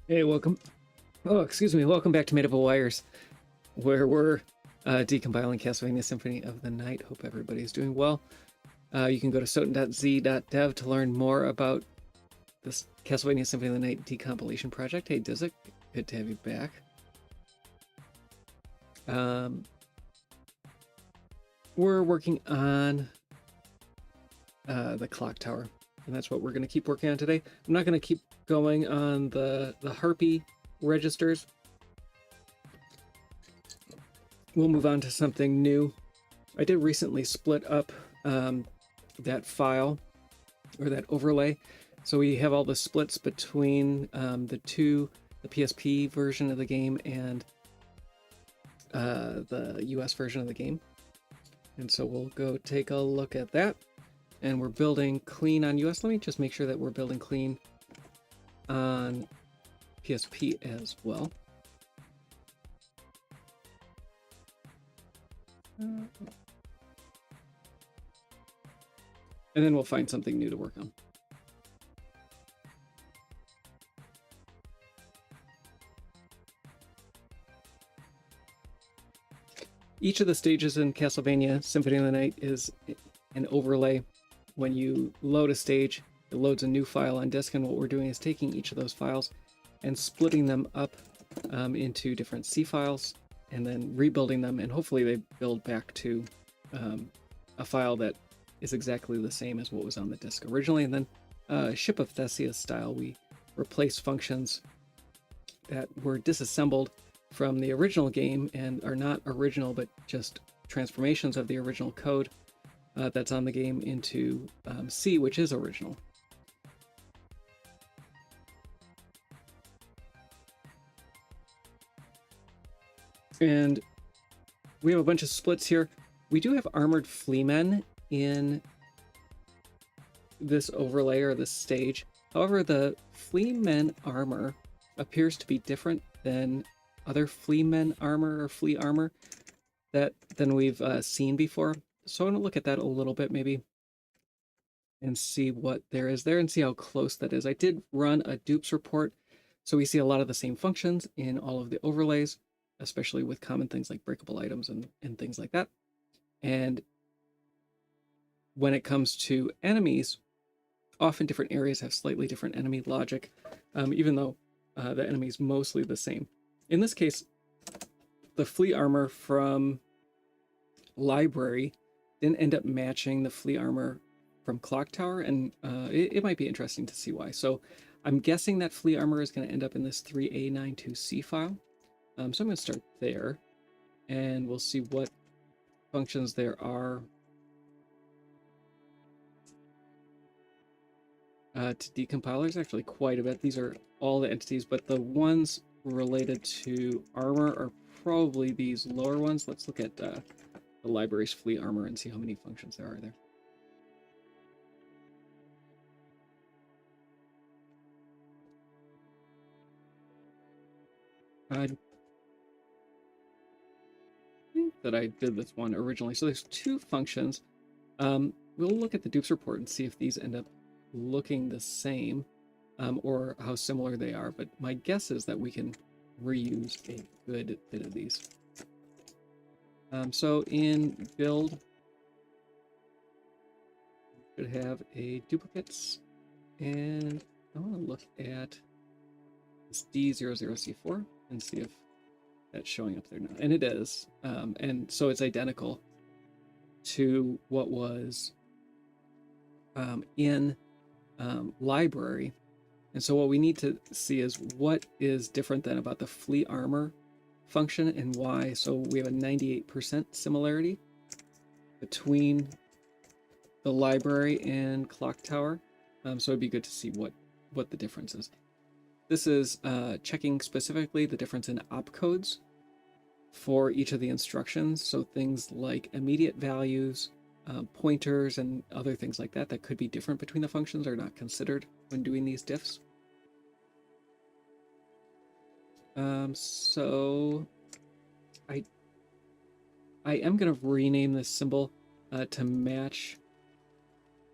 Hey, welcome. Oh, excuse me. Welcome back to Made Up of Wires, where we're decompiling Castlevania Symphony of the Night. Hope everybody's doing well. You can go to soten.z.dev to learn more about this Castlevania Symphony of the Night decompilation project. Hey, Dizzy, good to have you back. We're working on the clock tower, and that's what we're going to keep working on today. I'm not going to keep going on the harpy registers. We'll move on to something new. I did recently split up that file or that overlay. So we have all the splits between the PSP version of the game and the US version of the game. And so we'll go take a look at that. And we're building clean on US. Let me just make sure that we're building clean on PSP as well. And then we'll find something new to work on. Each of the stages in Castlevania Symphony of the Night is an overlay. When you load a stage, it loads a new file on disk, and what we're doing is taking each of those files and splitting them up into different C files, and then rebuilding them, and hopefully they build back to a file that is exactly the same as what was on the disk originally. And then Ship of Theseus style, we replace functions that were disassembled from the original game and are not original, but just transformations of the original code that's on the game into C, which is original. And we have a bunch of splits here. We do have armored fleamen in this overlay or this stage. However, the fleamen armor appears to be different than other fleamen armor or flea armor than we've seen before. So I want to look at that a little bit maybe and see what there is there and see how close that is. I did run a dupes report, so we see a lot of the same functions in all of the overlays, especially with common things like breakable items and things like that. And when it comes to enemies, often different areas have slightly different enemy logic, even though the enemy is mostly the same. In this case, the flea armor from Library didn't end up matching the flea armor from Clock Tower, and it might be interesting to see why. So I'm guessing that flea armor is going to end up in this 3A92C file. So I'm going to start there, and we'll see what functions there are to decompile. There's actually quite a bit. These are all the entities, but the ones related to armor are probably these lower ones. Let's look at the library's flea armor and see how many functions there are there. I think that I did this one originally. So there's two functions. We'll look at the dupes report and see if these end up looking the same or how similar they are. But my guess is that we can reuse a good bit of these. So in build, we should have a duplicates, and I want to look at this D00C4 and see if that's showing up there now. And it is. And so it's identical to what was in Library. And so what we need to see is what is different then about the flea armor function and why. So we have a 98% similarity between the Library and Clock Tower. So it'd be good to see what the difference is. This is checking specifically the difference in opcodes for each of the instructions. So things like immediate values, pointers, and other things like that could be different between the functions are not considered when doing these diffs. So I am going to rename this symbol to match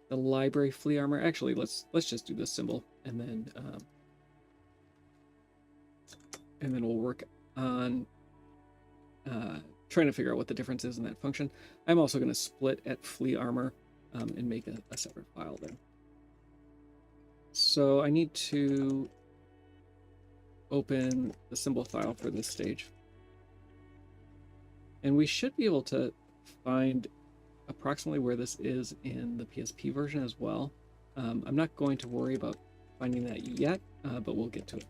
the Library flea armor. Actually, let's just do this symbol and then and then we'll work on trying to figure out what the difference is in that function. I'm also going to split at flea armor and make a separate file there. So I need to open the symbol file for this stage. And we should be able to find approximately where this is in the PSP version as well. I'm not going to worry about finding that yet, but we'll get to it.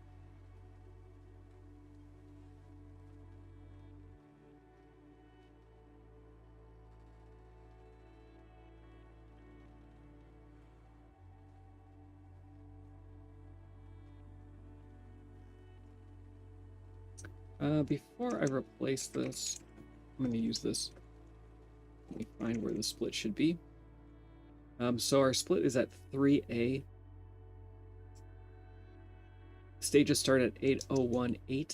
Before I replace this, I'm going to use this. Let me find where the split should be. So our split is at 3A. Stages start at 8018.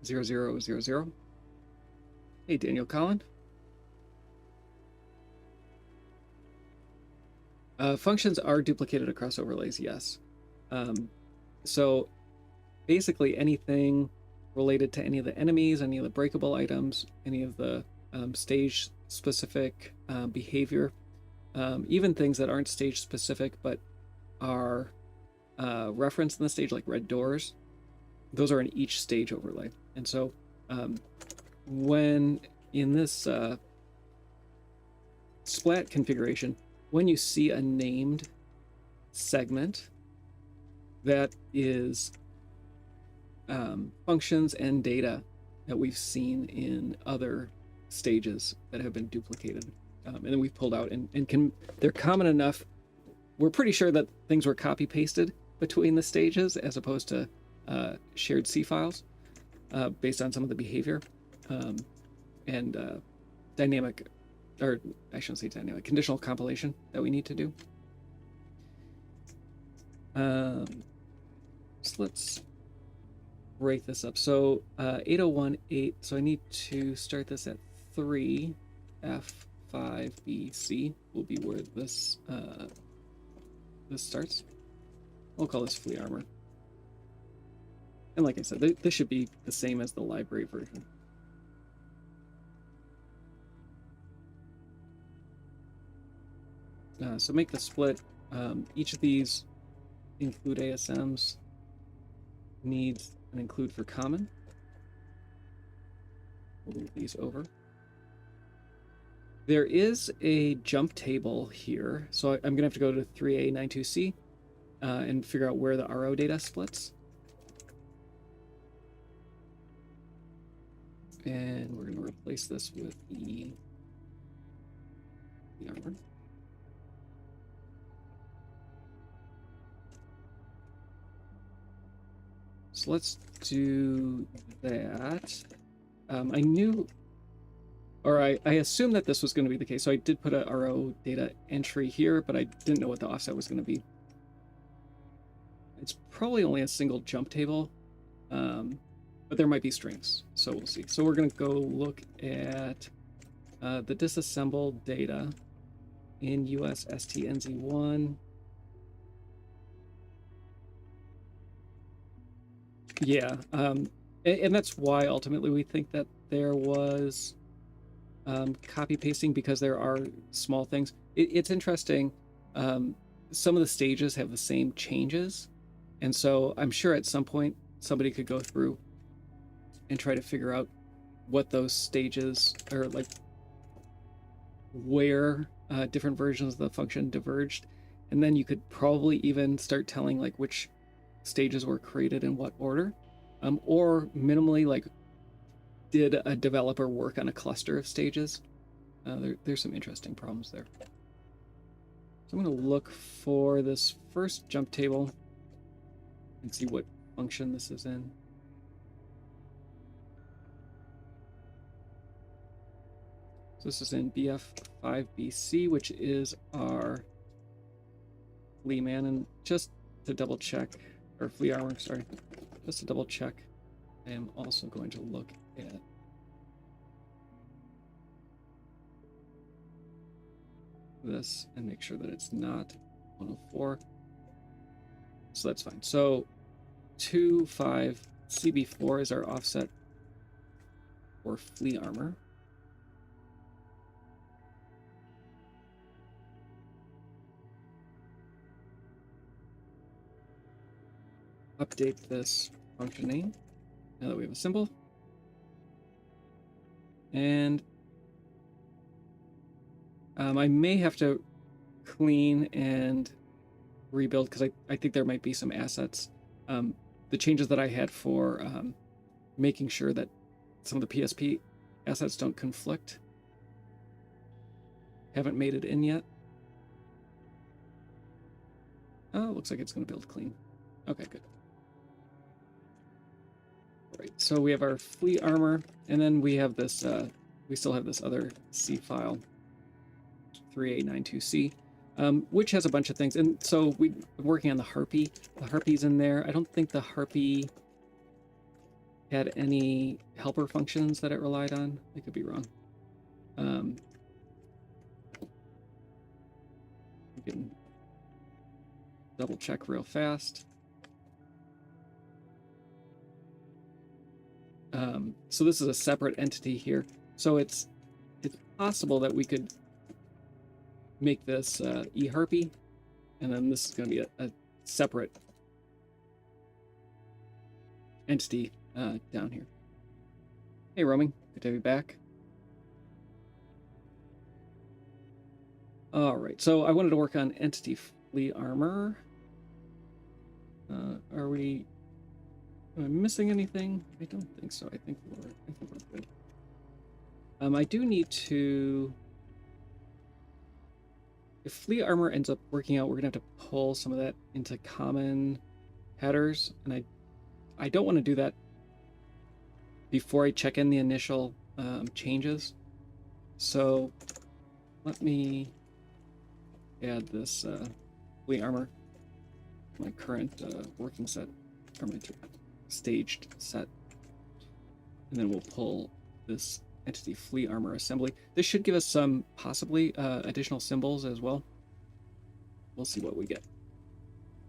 0000. Hey, Daniel Collin. Functions are duplicated across overlays, yes. So basically anything related to any of the enemies, any of the breakable items, any of the stage-specific behavior, even things that aren't stage-specific but are referenced in the stage, like red doors, those are in each stage overlay. And so when in this splat configuration, when you see a named segment that is functions and data that we've seen in other stages that have been duplicated, and then we've pulled out, and they're common enough. We're pretty sure that things were copy pasted between the stages as opposed to shared C files based on some of the behavior and dynamic, or I shouldn't say dynamic, conditional compilation that we need to do. So let's break this up. So 8018, so I need to start this at 3 F5BC will be where this starts. We'll call this flea armor. And like I said, this should be the same as the library version. So make the split. Each of these include ASMs needs an include for common. We'll move these over. There is a jump table here, so I'm gonna have to go to 3A92C and figure out where the RO data splits. And we're gonna replace this with the armor. So let's do that. I knew, or I assumed that this was going to be the case, so I did put a RO data entry here, but I didn't know what the offset was going to be. It's probably only a single jump table, but there might be strings, so we'll see. So we're going to go look at the disassembled data in US STNZ1. Yeah, and that's why ultimately we think that there was copy pasting, because there are small things. It's interesting. Some of the stages have the same changes, and so I'm sure at some point somebody could go through and try to figure out what those stages are, like where different versions of the function diverged, and then you could probably even start telling like which stages were created in what order, or minimally like did a developer work on a cluster of stages. There's some interesting problems there. So I'm going to look for this first jump table and see what function this is in. So this is in BF5BC, which is our flea man, and just to double check, or flea armor, sorry, just to double check, I am also going to look at this and make sure that it's not 104. So that's fine. So 2, 5, CB4 is our offset for flea armor. Update this function name now that we have a symbol. And I may have to clean and rebuild because I think there might be some assets. The changes that I had for making sure that some of the PSP assets don't conflict haven't made it in yet. Oh, looks like it's going to build clean. Okay, good. All right, so we have our flea armor, and then we have this, we still have this other C file, 3892C, which has a bunch of things. And so we're working on the Harpy. The Harpy's in there. I don't think the Harpy had any helper functions that it relied on. I could be wrong. We can double check real fast. So this is a separate entity here. So it's possible that we could make this eHarpy, and then this is going to be a separate entity down here. Hey, Roaming. Good to have you back. All right, so I wanted to work on entity flea armor. Am I missing anything? I don't think so. I think we're good. I do need to. If flea armor ends up working out, we're gonna have to pull some of that into common headers, and I don't want to do that before I check in the initial changes. So let me add this flea armor, my current working set, or my staged set, and then we'll pull this entity flea armor assembly. This should give us some possibly additional symbols as well. We'll see what we get.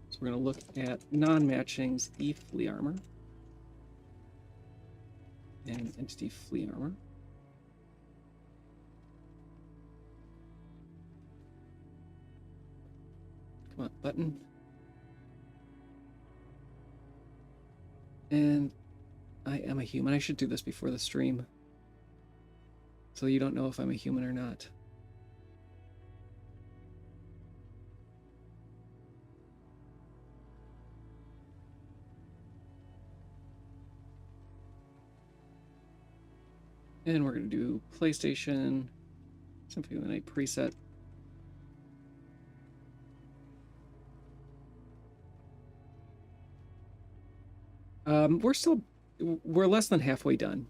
So we're going to look at non-matchings E flea armor and entity flea armor. Come on, button. And I am a human. I should do this before the stream, so you don't know if I'm a human or not. And we're going to do PlayStation Symphony of the Night preset. We're less than halfway done.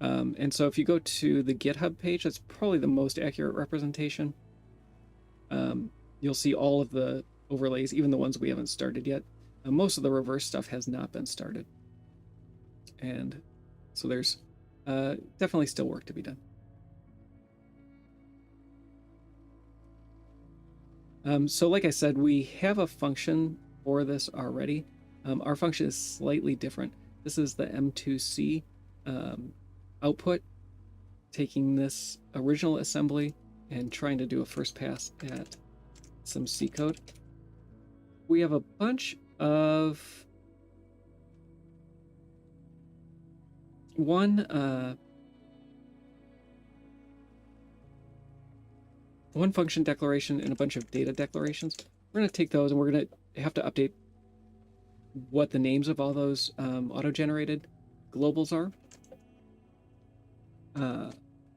And so if you go to the GitHub page, that's probably the most accurate representation. You'll see all of the overlays, even the ones we haven't started yet. Most of the reverse stuff has not been started. And so there's definitely still work to be done. So like I said, we have a function for this already. Our function is slightly different. This is the M2C output, taking this original assembly and trying to do a first pass at some C code. We have a bunch of one function declaration and a bunch of data declarations. We're going to take those and we're going to have to update what the names of all those auto-generated globals are.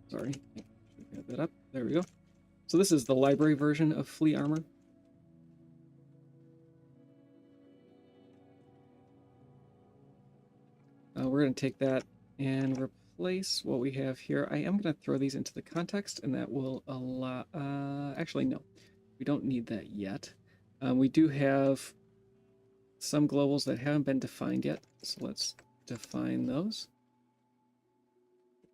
Sorry, get that up. There we go. So this is the library version of flea armor. We're going to take that and replace what we have here. I am going to throw these into the context, and that will allow... actually, no. We don't need that yet. We do have some globals that haven't been defined yet, so let's define those.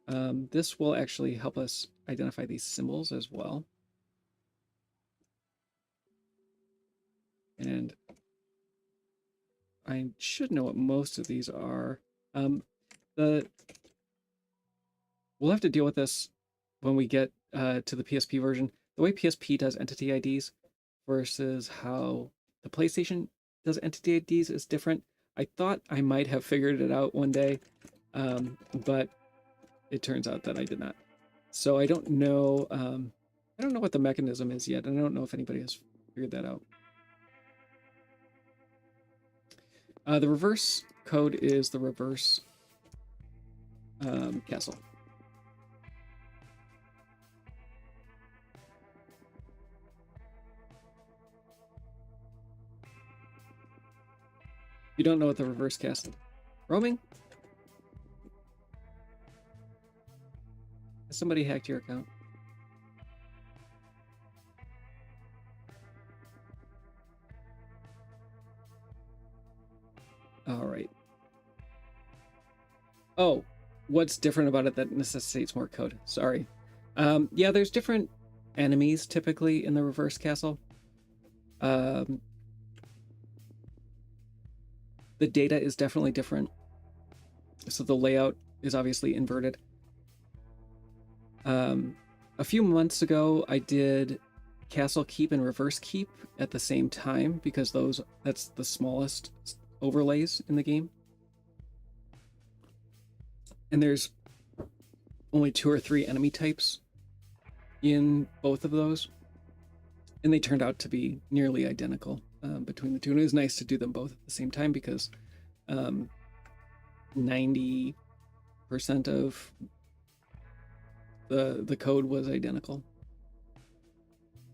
This will actually help us identify these symbols as well. And I should know what most of these are. We'll have to deal with this when we get to the PSP version. The way PSP does entity IDs versus how the PlayStation does entity IDs is different. I thought I might have figured it out one day, but it turns out that I did not. So I don't know. I don't know what the mechanism is yet, and I don't know if anybody has figured that out. The reverse code is the reverse castle. You don't know what the reverse castle. Roaming? Has somebody hacked your account? All right. Oh, what's different about it that necessitates more code? Sorry. Yeah, there's different enemies typically in the reverse castle. The data is definitely different. So the layout is obviously inverted. A few months ago, I did Castle Keep and Reverse Keep at the same time because that's the smallest overlays in the game. And there's only 2 or 3 enemy types in both of those. And they turned out to be nearly identical between the two. And it was nice to do them both at the same time because 90% of the code was identical.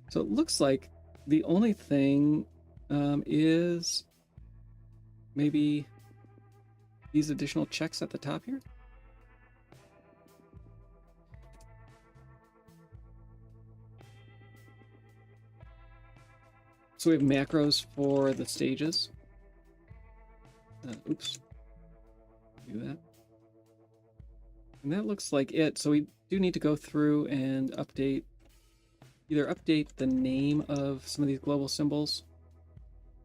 So it looks like the only thing is maybe these additional checks at the top here. So we have macros for the stages. Oops. Do that. And that looks like it. So we do need to go through and either update the name of some of these global symbols.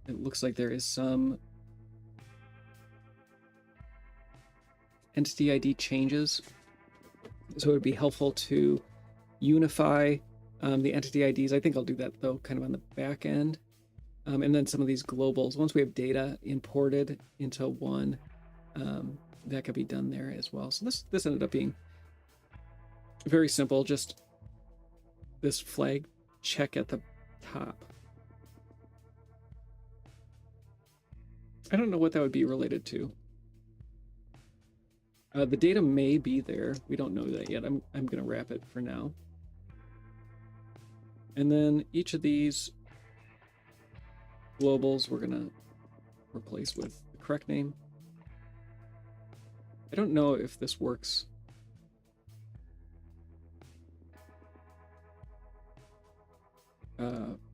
It looks like there is some entity ID changes. So it would be helpful to unify the entity IDs. I think I'll do that though, kind of on the back end. And then some of these globals, once we have data imported into one, that could be done there as well. So this ended up being very simple, just this flag check at the top. I don't know what that would be related to. The data may be there. We don't know that yet. I'm going to wrap it for now. And then each of these globals we're going to replace with the correct name. I don't know if this works.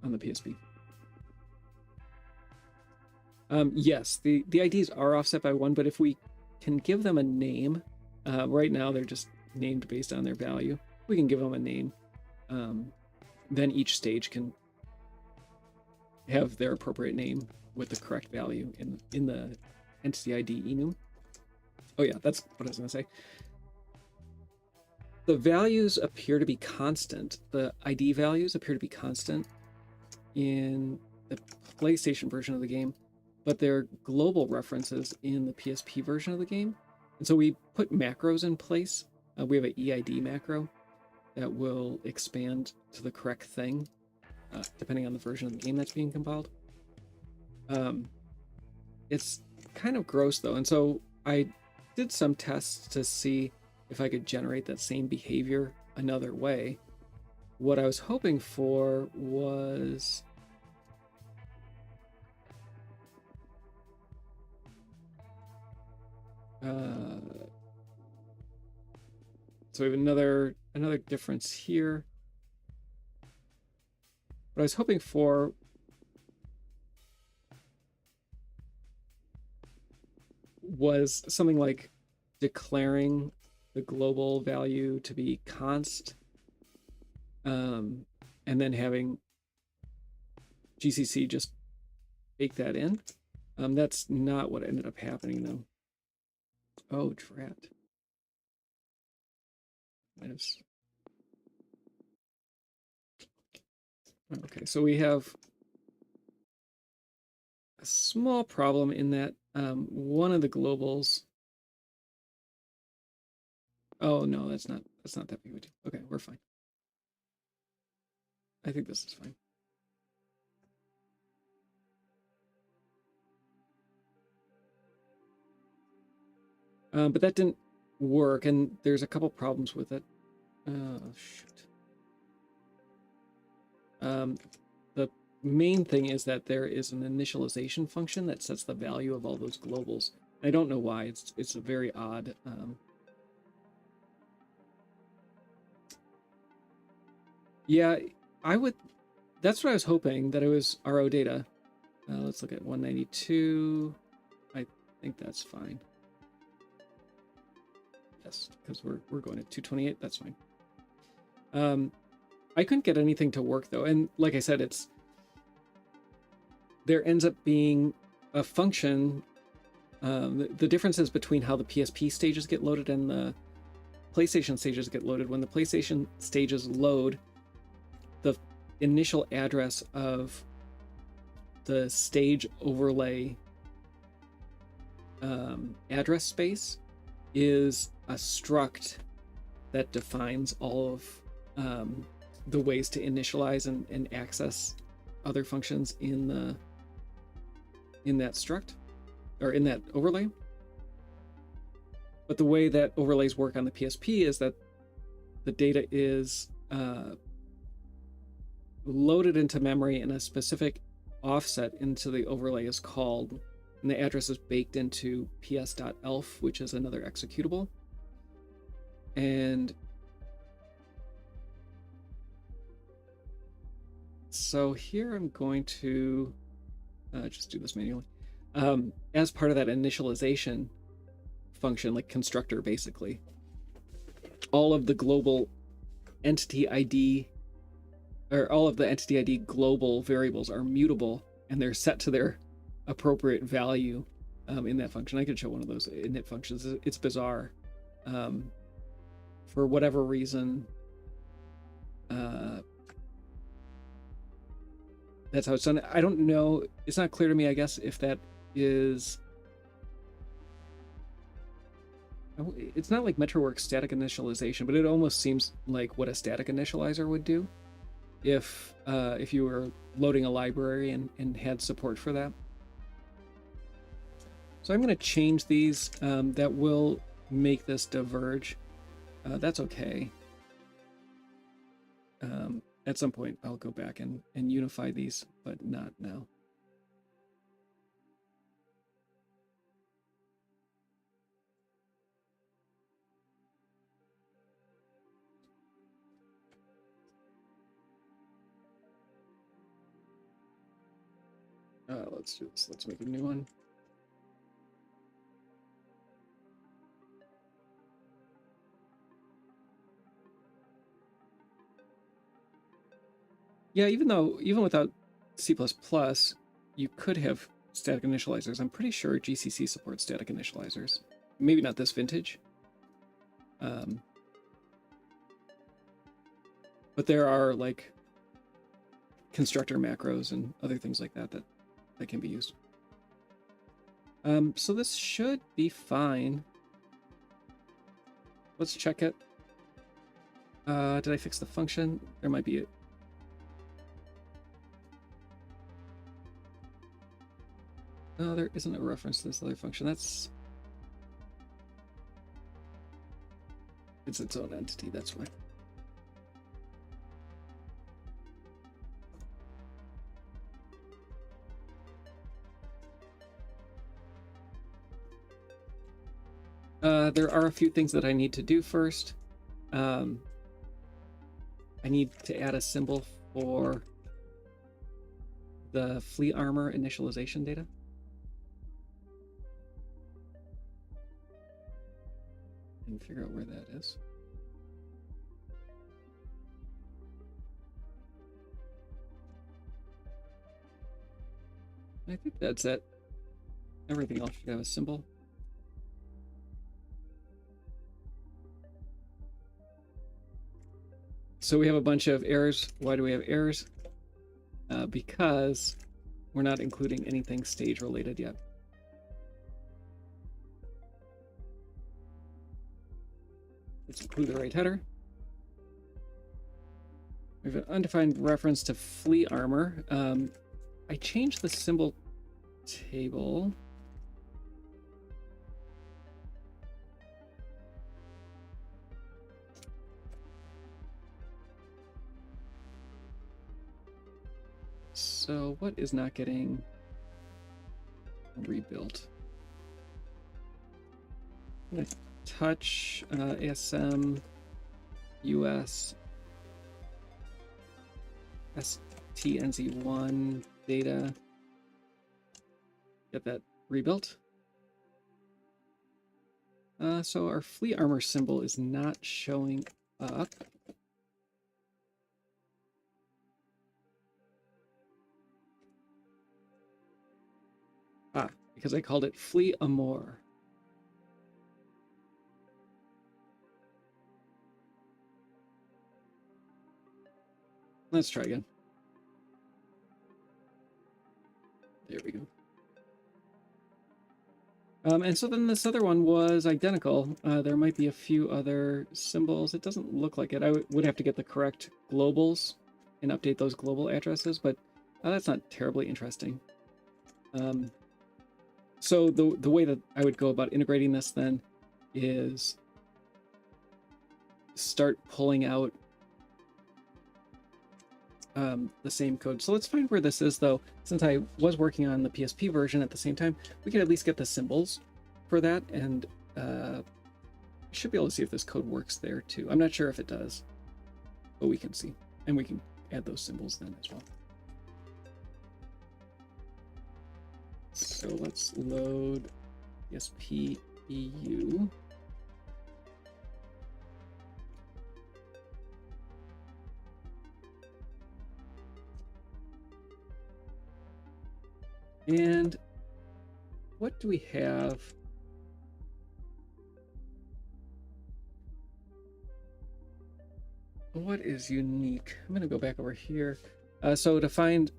On the PSP. Yes, the IDs are offset by 1, but if we can give them a name, right now they're just named based on their value. We can give them a name. Then each stage can have their appropriate name with the correct value in the entity ID enum. Oh yeah, that's what I was going to say. The values appear to be constant. The ID values appear to be constant in the PlayStation version of the game, but they're global references in the PSP version of the game. And so we put macros in place. We have an EID macro that will expand to the correct thing, depending on the version of the game that's being compiled. It's kind of gross though. And so I did some tests to see if I could generate that same behavior another way. What I was hoping for was so we have another difference here. What I was hoping for was something like declaring the global value to be const, and then having GCC just bake that in. That's not what ended up happening, though. Oh, drat. Okay, so we have a small problem in that one of the globals. Oh no, that's not that big of a deal. Okay, we're fine. I think this is fine. But that didn't work, and there's a couple problems with it. Oh shit. The main thing is that there is an initialization function that sets the value of all those globals. I don't know why. It's a very odd. Yeah, I would. That's what I was hoping, that it was RO data. Let's look at 192. I think that's fine. Yes, because we're going at 228. That's fine. I couldn't get anything to work though, and like I said, there ends up being a function. The differences between how the PSP stages get loaded and the PlayStation stages get loaded. When the PlayStation stages load, the initial address of the stage overlay address space is a struct that defines all of the ways to initialize and access other functions in that struct or in that overlay. But the way that overlays work on the PSP is that the data is loaded into memory, and a specific offset into the overlay is called, and the address is baked into ps.elf, which is another executable. And so here I'm going to just do this manually. As part of that initialization function, like constructor, basically, all of the global entity ID, or all of the entity ID global variables are mutable, and they're set to their appropriate value in that function. I could show one of those init functions. It's bizarre. For whatever reason, that's how it's done. I don't know. It's not clear to me, I guess, if that is... It's not like MetroWorks static initialization, but it almost seems like what a static initializer would do if you were loading a library and had support for that. So I'm going to change these. That will make this diverge. That's okay. At some point, I'll go back and unify these, but not now. Let's do this. Let's make a new one. Yeah, even without C++, you could have static initializers. I'm pretty sure GCC supports static initializers. Maybe not this vintage. But there are like constructor macros and other things like that can be used. So this should be fine. Let's check it. Did I fix the function? There might be it. No, there isn't a reference to this other function. It's its own entity, that's why. There are a few things that I need to do first. I need to add a symbol for the fleet armor initialization data. And figure out where that is. I think that's it. Everything else should have a symbol. So we have a bunch of errors. Why do we have errors? Because we're not including anything stage related yet. Let's include the right header. We have an undefined reference to flea armor. I changed the symbol table. So what is not getting rebuilt? I'm going to touch ASM US STNZ1 data. Get that rebuilt. So our flea armor symbol is not showing up. Because I called it flea amour. Let's try again. There we go. And so then this other one was identical. There might be a few other symbols. It doesn't look like it. I would have to get the correct globals and update those global addresses, but that's not terribly interesting. So the way that I would go about integrating this then is start pulling out the same code. So let's find where this is, though. Since I was working on the PSP version at the same time, we can at least get the symbols for that, and should be able to see if this code works there too. I'm not sure if it does, but we can see, and we can add those symbols then as well. So let's load PSP EU. And what do we have? What is unique? I'm going to go back over here. So to find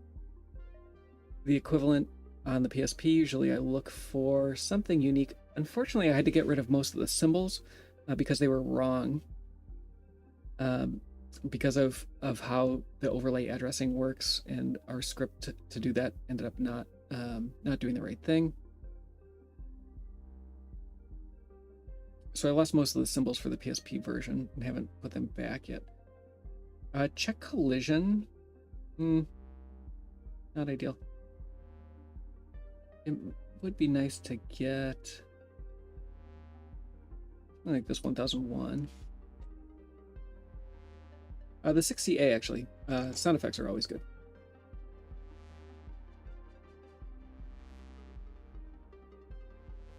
the equivalent on the PSP, usually I look for something unique. Unfortunately, I had to get rid of most of the symbols because they were wrong. Because of how the overlay addressing works, and our script to do that ended up not doing the right thing. So I lost most of the symbols for the PSP version and haven't put them back yet. Check collision. Not ideal. It would be nice to get, I think, this 1001. The 60A, actually. Sound effects are always good.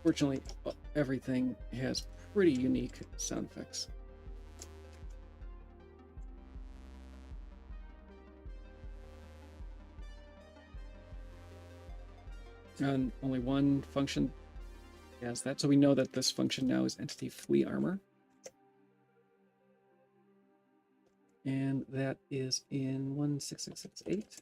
Fortunately, everything has pretty unique sound effects. And only one function has that, so we know that this function now is entity flea armor. And that is in 16668.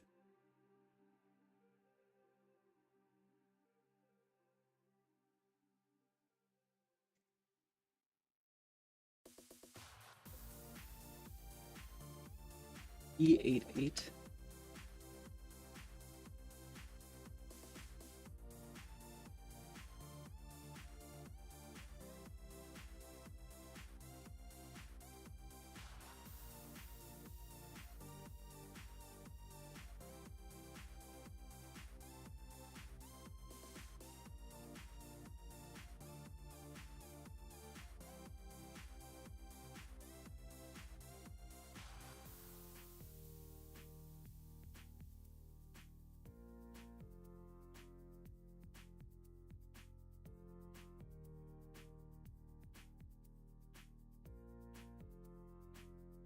E88.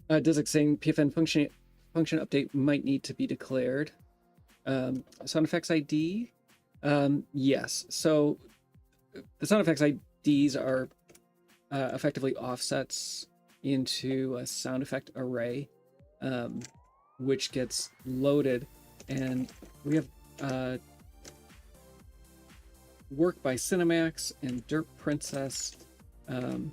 Dizek saying PFN function update might need to be declared. Sound effects ID. Yes. So the sound effects IDs are effectively offsets into a sound effect array, which gets loaded, and we have work by Cinemax and Dirt Princess, and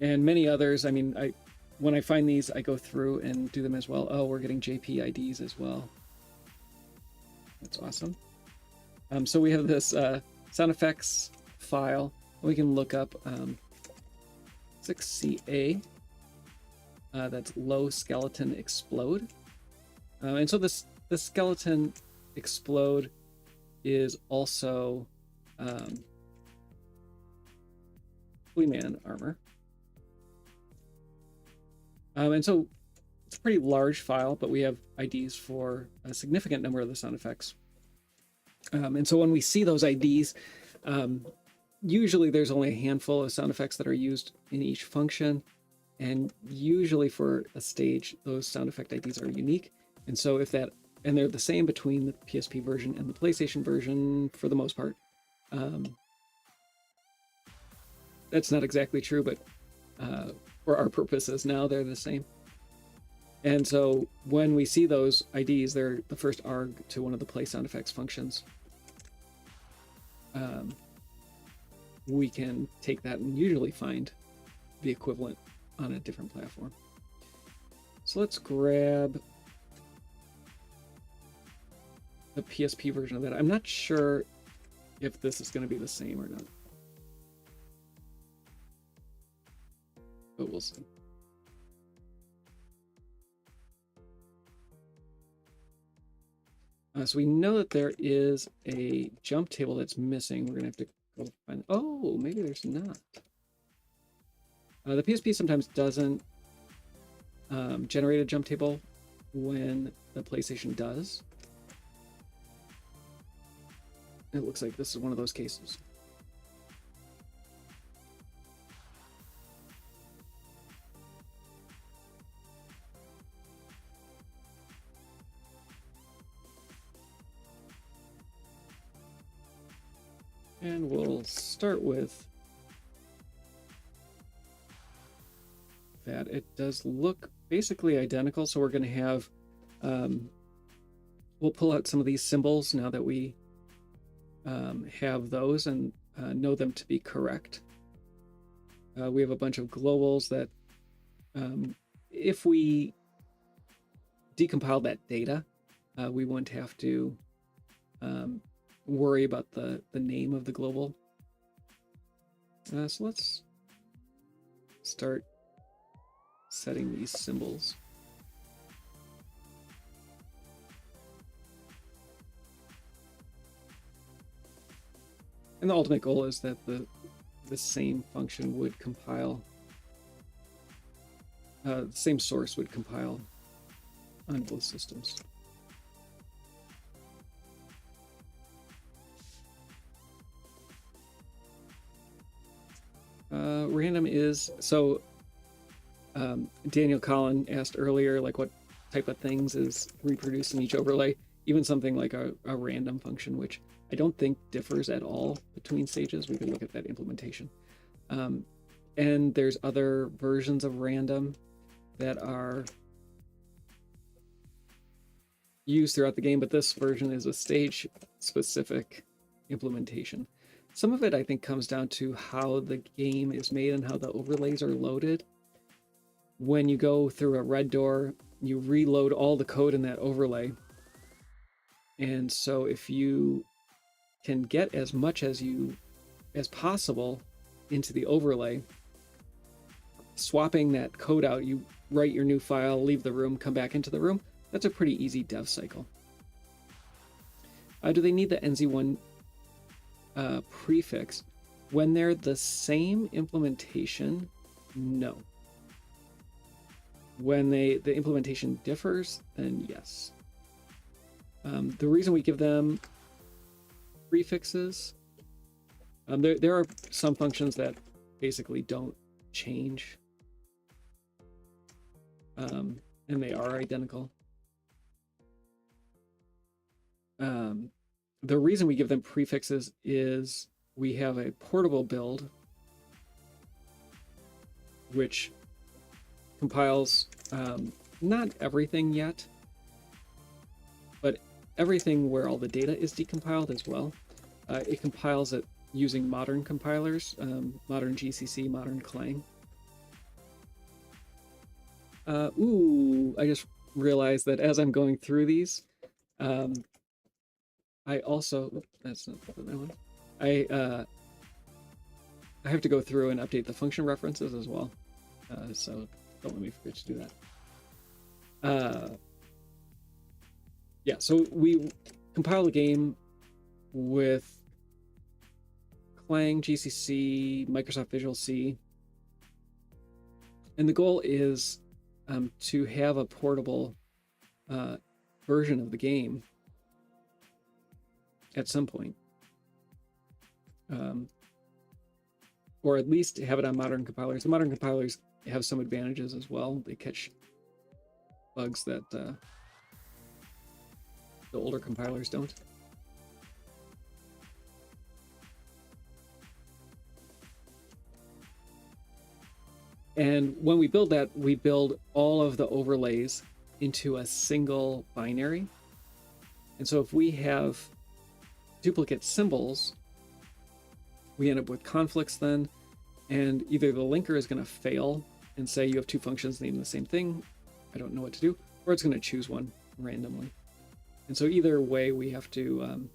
many others. I mean, when I find these, I go through and do them as well. Oh, we're getting JP IDs as well. That's awesome. So we have this sound effects file. We can look up 6CA. That's low skeleton explode. And so this skeleton explode is also Fleaman armor. And so it's a pretty large file, but we have IDs for a significant number of the sound effects. And so when we see those IDs, usually there's only a handful of sound effects that are used in each function. And usually for a stage, those sound effect IDs are unique. And so if that, and they're the same between the PSP version and the PlayStation version for the most part. That's not exactly true, but for our purposes now, they're the same. And so when we see those IDs, they're the first arg to one of the play sound effects functions. We can take that and usually find the equivalent on a different platform. So let's grab the PSP version of that. I'm not sure if this is going to be the same or not, but we'll see. So we know that there is a jump table that's missing. We're going to have to go find. Oh, maybe there's not. The PSP sometimes doesn't generate a jump table when the PlayStation does. It looks like this is one of those cases. And we'll start with that. It does look basically identical, so we're going to have, we'll pull out some of these symbols now that we have those and know them to be correct. We have a bunch of globals that, if we decompile that data, we won't have to worry about the name of the global. So let's start setting these symbols. And the ultimate goal is that the same function would compile, the same source would compile on both systems. Random is, so Daniel Collin asked earlier, like what type of things is reproduced in each overlay, even something like a random function, which I don't think differs at all between stages. We could look at that implementation. And there's other versions of random that are used throughout the game, but this version is a stage-specific implementation. Some of it, I think, comes down to how the game is made and how the overlays are loaded. When you go through a red door, you reload all the code in that overlay. And so if you can get as much as possible into the overlay, swapping that code out, you write your new file, leave the room, come back into the room, that's a pretty easy dev cycle. Do they need the NZ1 prefix? When they're the same implementation, no. When the implementation differs, then yes. The reason we give them prefixes, there are some functions that basically don't change, and they are identical. the reason we give them prefixes is we have a portable build which compiles not everything yet, but everything where all the data is decompiled as well. It compiles it using modern compilers, modern GCC, modern Clang. I just realized that as I'm going through these, I also, that's not the right one. I have to go through and update the function references as well. So don't let me forget to do that. Yeah, so we compile the game with Clang, GCC, Microsoft Visual C. And the goal is to have a portable version of the game at some point. Or at least have it on modern compilers. The modern compilers have some advantages as well. They catch bugs that the older compilers don't. And when we build that, we build all of the overlays into a single binary. And so if we have duplicate symbols, we end up with conflicts then, and either the linker is going to fail and say you have two functions named the same thing, I don't know what to do, or it's going to choose one randomly. And so either way, we have to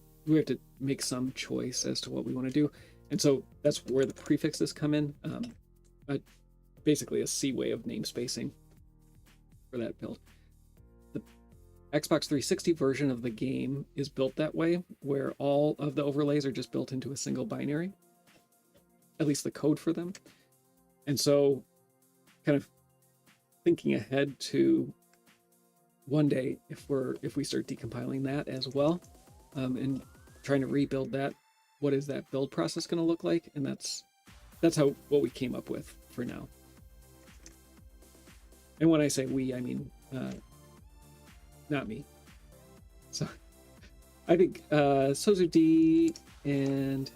make some choice as to what we want to do. And so that's where the prefixes come in. Basically a C way of namespacing for that build. The Xbox 360 version of the game is built that way, where all of the overlays are just built into a single binary, at least the code for them. And so kind of thinking ahead to one day, if we start decompiling that as well, and trying to rebuild that, what is that build process going to look like? And that's what we came up with for now. And when I say we, I mean not me. So I think Sozu D and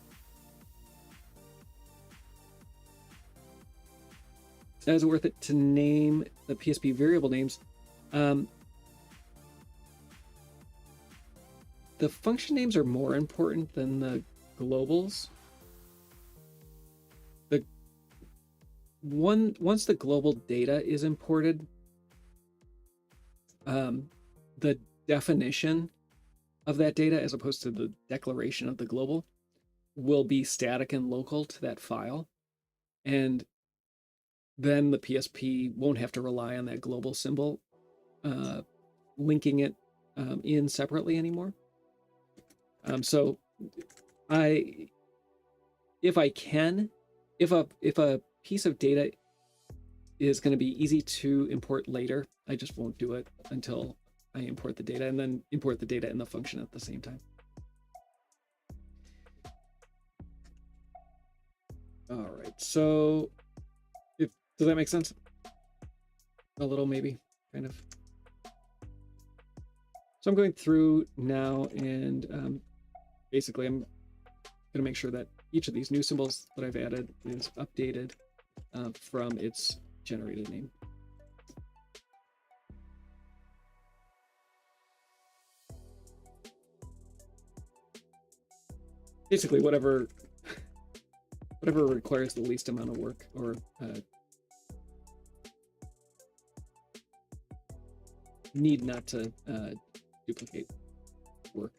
is it worth it to name the PSP variable names? The function names are more important than the globals. Once the global data is imported, the definition of that data, as opposed to the declaration of the global, will be static and local to that file. And then the PSP won't have to rely on that global symbol, linking it in separately anymore. So if a piece of data is going to be easy to import later, I just won't do it until I import the data, and then import the data in the function at the same time. All right, so does that make sense? A little, maybe, kind of. So I'm going through now, and basically I'm going to make sure that each of these new symbols that I've added is updated from its generated name. Basically, whatever requires the least amount of work, or need not to duplicate work.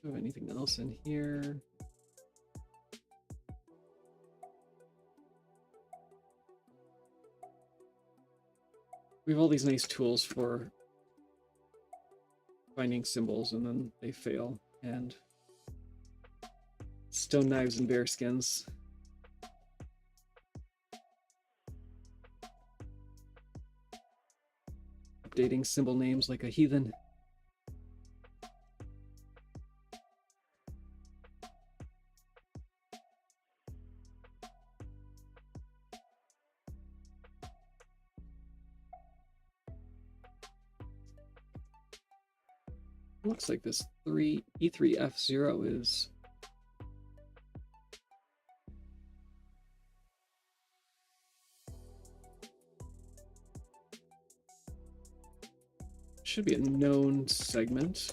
Do anything else in here? We have all these nice tools for finding symbols, and then they fail. And stone knives and bear skins. Updating symbol names like a heathen. looks like this E3F0 is should be a known segment.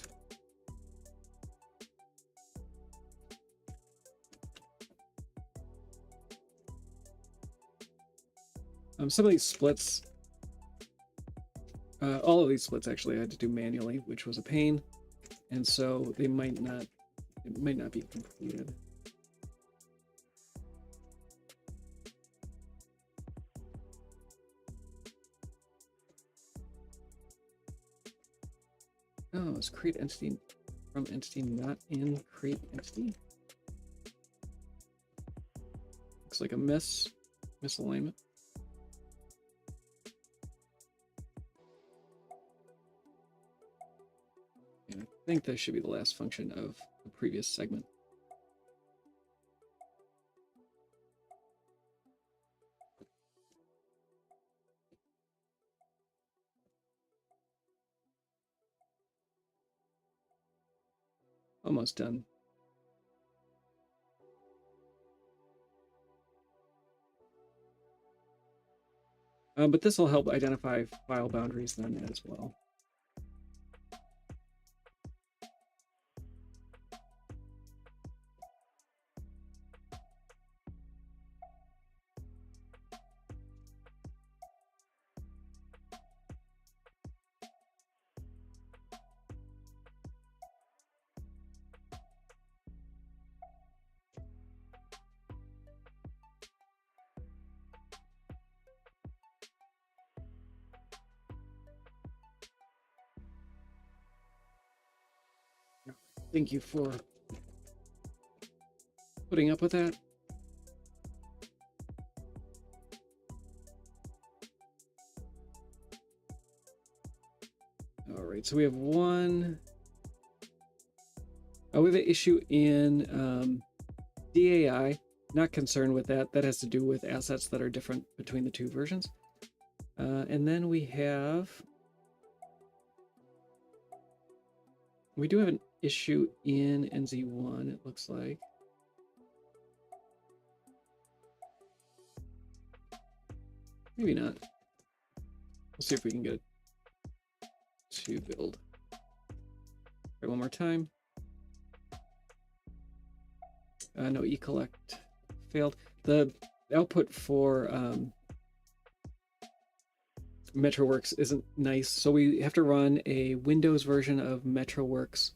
Some of these splits, all of these splits actually I had to do manually, which was a pain, and so they might not, it might not be completed. Oh, is create entity from entity not in create entity? Looks like a misalignment. And I think this should be the last function of the previous segment. Almost done. But this will help identify file boundaries then as well. Thank you for putting up with that. All right, so we have one. Oh, we have an issue in DAI. Not concerned with that. That has to do with assets that are different between the two versions. And then we do have an issue in NZ1, it looks like. Maybe not. Let's see if we can get it to build. Try one more time. No, eCollect failed. The output for MetroWorks isn't nice, so we have to run a Windows version of MetroWorks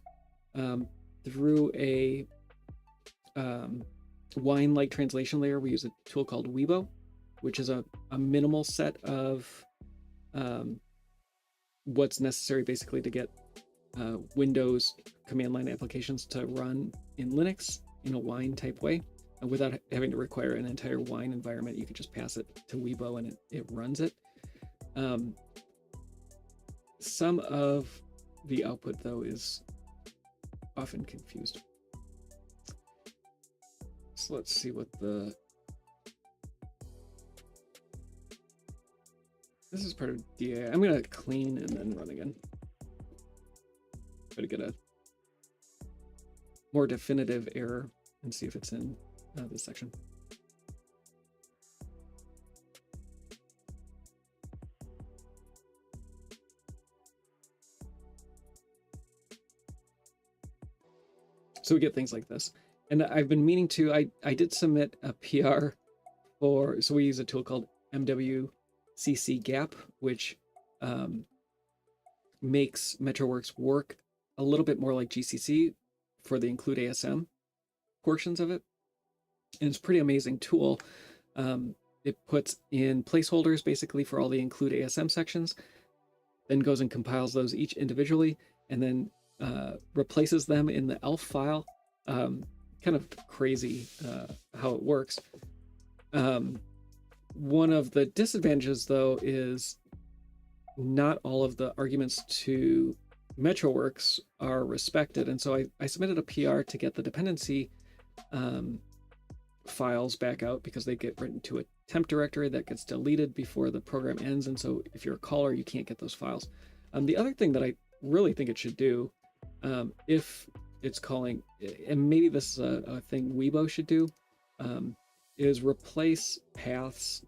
through a wine-like translation layer. We use a tool called Weibo, which is a minimal set of what's necessary basically to get Windows command line applications to run in Linux in a wine type way, without having to require an entire wine environment. You can just pass it to Weibo and it runs it. Some of the output though is often confused. So let's see what this is part of DA. I'm gonna clean and then run again. Try to get a more definitive error and see if it's in this section. So we get things like this. And I've been meaning to, I did submit a PR for, so we use a tool called MWCC Gap, which makes MetroWorks work a little bit more like GCC for the include ASM portions of it. And it's a pretty amazing tool. It puts in placeholders basically for all the include ASM sections, then goes and compiles those each individually, and then replaces them in the ELF file. Kind of crazy how it works. One of the disadvantages though is not all of the arguments to MetroWorks are respected, and so I submitted a PR to get the dependency files back out, because they get written to a temp directory that gets deleted before the program ends, and so if you're a caller you can't get those files. The other thing that I really think it should do if it's calling, and maybe this is a thing Weibo should do, is replace paths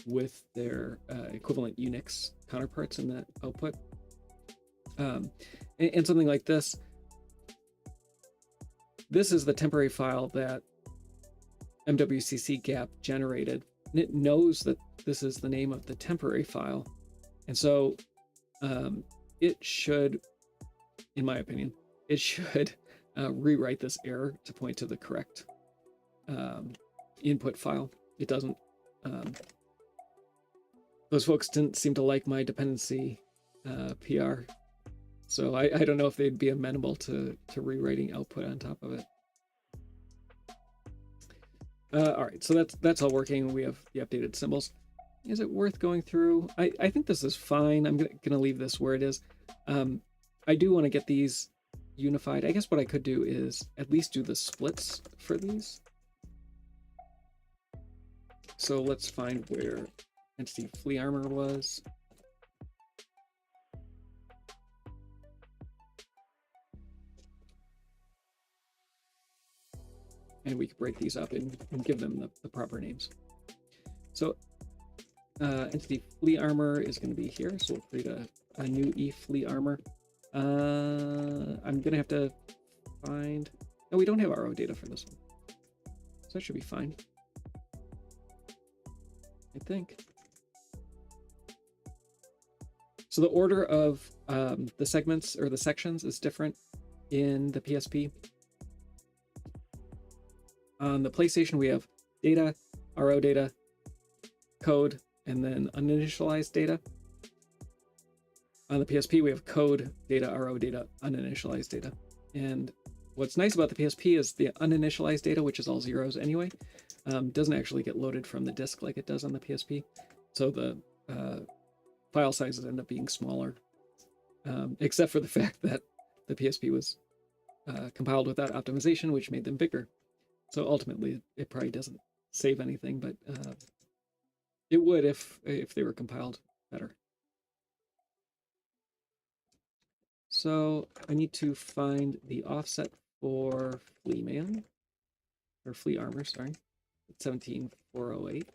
with their equivalent Unix counterparts in the output. And something like this. This is the temporary file that MWCC gap generated, and it knows that this is the name of the temporary file. And so it should, in my opinion, it should rewrite this error to point to the correct input file. It doesn't. Those folks didn't seem to like my dependency PR. So I don't know if they'd be amenable to rewriting output on top of it. All right, so that's all working. We have the updated symbols. Is it worth going through? I think this is fine. I'm gonna leave this where it is. I do want to get these unified. I guess what I could do is at least do the splits for these. So let's find where entity flea armor was. And we could break these up and give them the proper names. So entity flea armor is going to be here. So we'll create a new e flea armor. I'm going to have to find... No, we don't have RO data for this one. So that should be fine. I think. So the order of the segments or the sections is different in the PSP. On the PlayStation, we have data, RO data, code, and then uninitialized data. On the PSP, we have code, data, RO data, uninitialized data. And what's nice about the PSP is the uninitialized data, which is all zeros anyway, doesn't actually get loaded from the disk like it does on the PSP. So the file sizes end up being smaller, except for the fact that the PSP was compiled without optimization, which made them bigger. So ultimately, it probably doesn't save anything, but it would if they were compiled better. So I need to find the offset for Fleaman, or Flea Armor, sorry, 17408.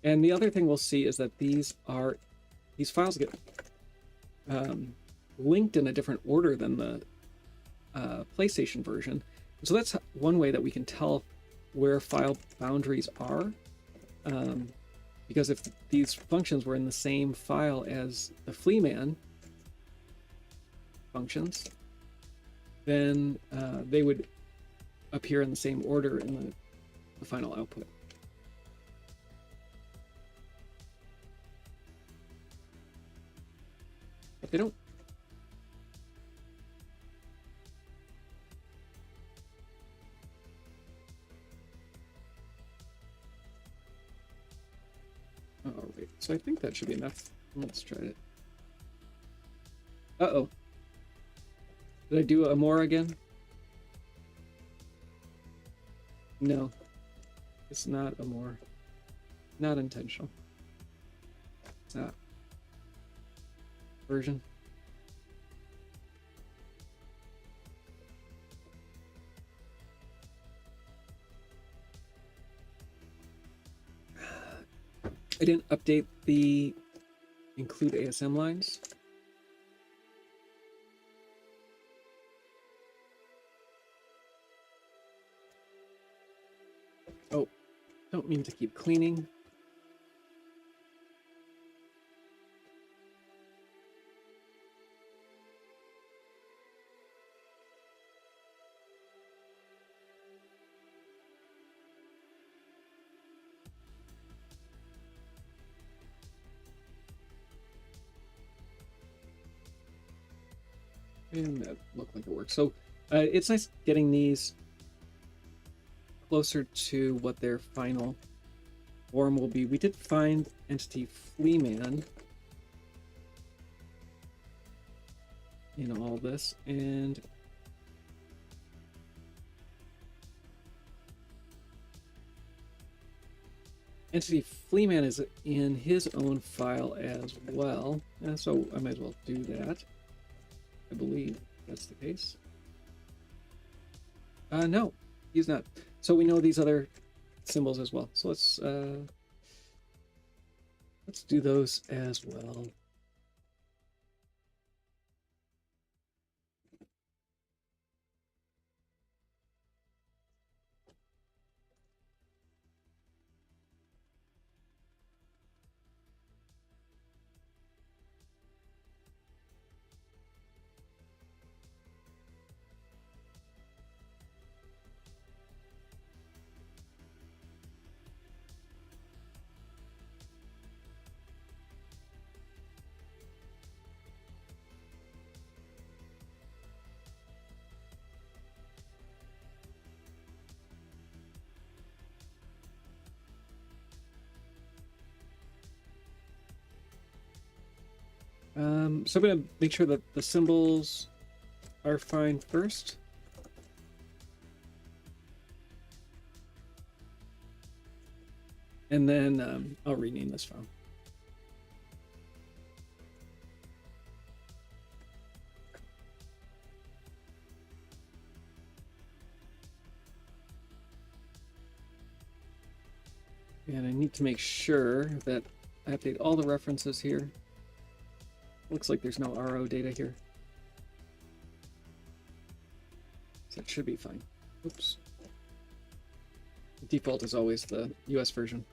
And the other thing we'll see is that these files get linked in a different order than the PlayStation version. So that's one way that we can tell where file boundaries are. Because if these functions were in the same file as the Fleaman functions, then they would appear in the same order in the final output. But they don't. All right, so I think that should be enough. Let's try it. Uh-oh. Did I do a more again? No, it's not a more. Not intentional. It's not. Version. I didn't update the include ASM lines. Oh, don't mean to keep cleaning. And that looked like it worked. So it's nice getting these closer to what their final form will be. We did find entity Fleaman in all this, and entity Fleaman is in his own file as well, so I might as well do that. I believe that's the case. No, he's not. So we know these other symbols as well. So let's do those as well. So I'm going to make sure that the symbols are fine first. And then I'll rename this file. And I need to make sure that I update all the references here. Looks like there's no RO data here. So it should be fine. Oops. The default is always the US version.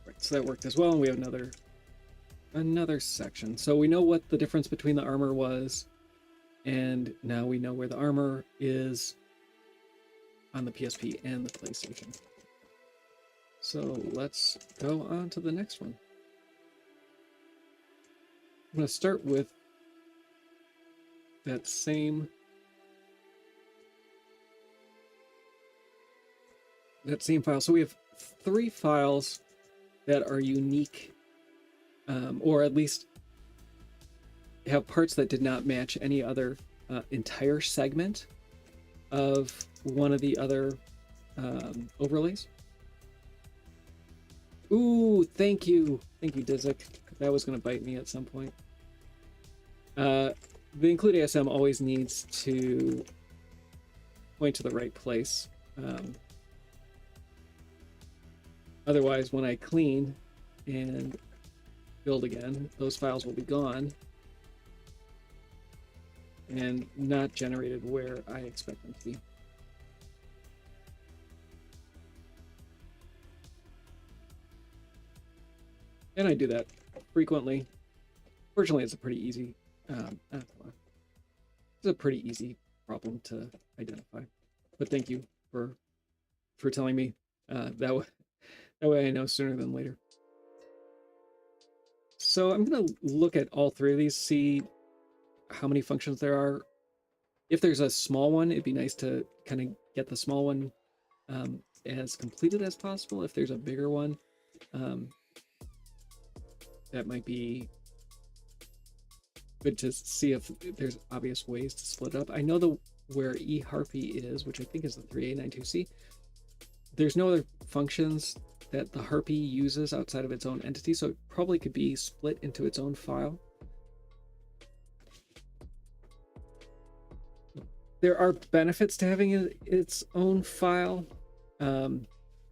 Right, so that worked as well, and we have another section. So we know what the difference between the armor was, and now we know where the armor is on the PSP and the PlayStation. So let's go on to the next one. I'm going to start with that same file. So we have 3 files that are unique, or at least have parts that did not match any other entire segment of one of the other overlays. Ooh, thank you, Dizik. That was going to bite me at some point. The include ASM always needs to point to the right place. Otherwise, when I clean and build again, those files will be gone and not generated where I expect them to be. And I do that frequently. Fortunately, it's a pretty easy problem to identify. But thank you for telling me. That way I know sooner than later. So I'm going to look at all 3 of these, see how many functions there are. If there's a small one, it'd be nice to kind of get the small one as completed as possible. If there's a bigger one, that might be good to see if there's obvious ways to split it up. I know where eHarpy is, which I think is the 3A92C. There's no other functions that the Harpy uses outside of its own entity, so it probably could be split into its own file. There are benefits to having its own file.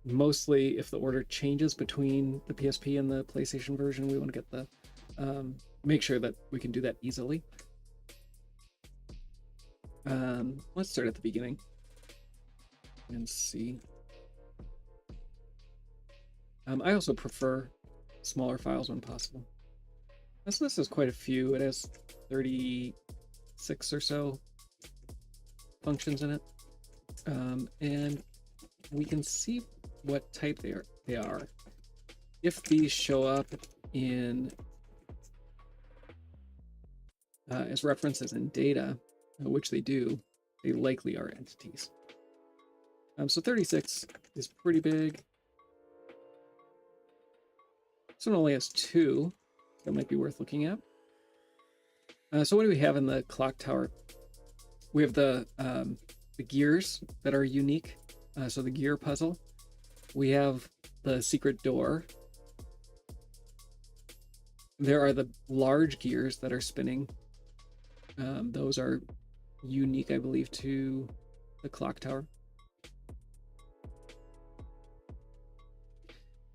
Mostly if the order changes between the PSP and the PlayStation version, we want to get the make sure that we can do that easily. Let's start at the beginning and see. I also prefer smaller files when possible. This list has quite a few. It has 36 or so functions in it, and we can see what type they are. If these show up in as references in data, which they do, they likely are entities. So 36 is pretty big. This one only has 2. That might be worth looking at. So what do we have in the clock tower? We have the gears that are unique. So the gear puzzle. We have the secret door. There are the large gears that are spinning. Those are unique, I believe, to the clock tower.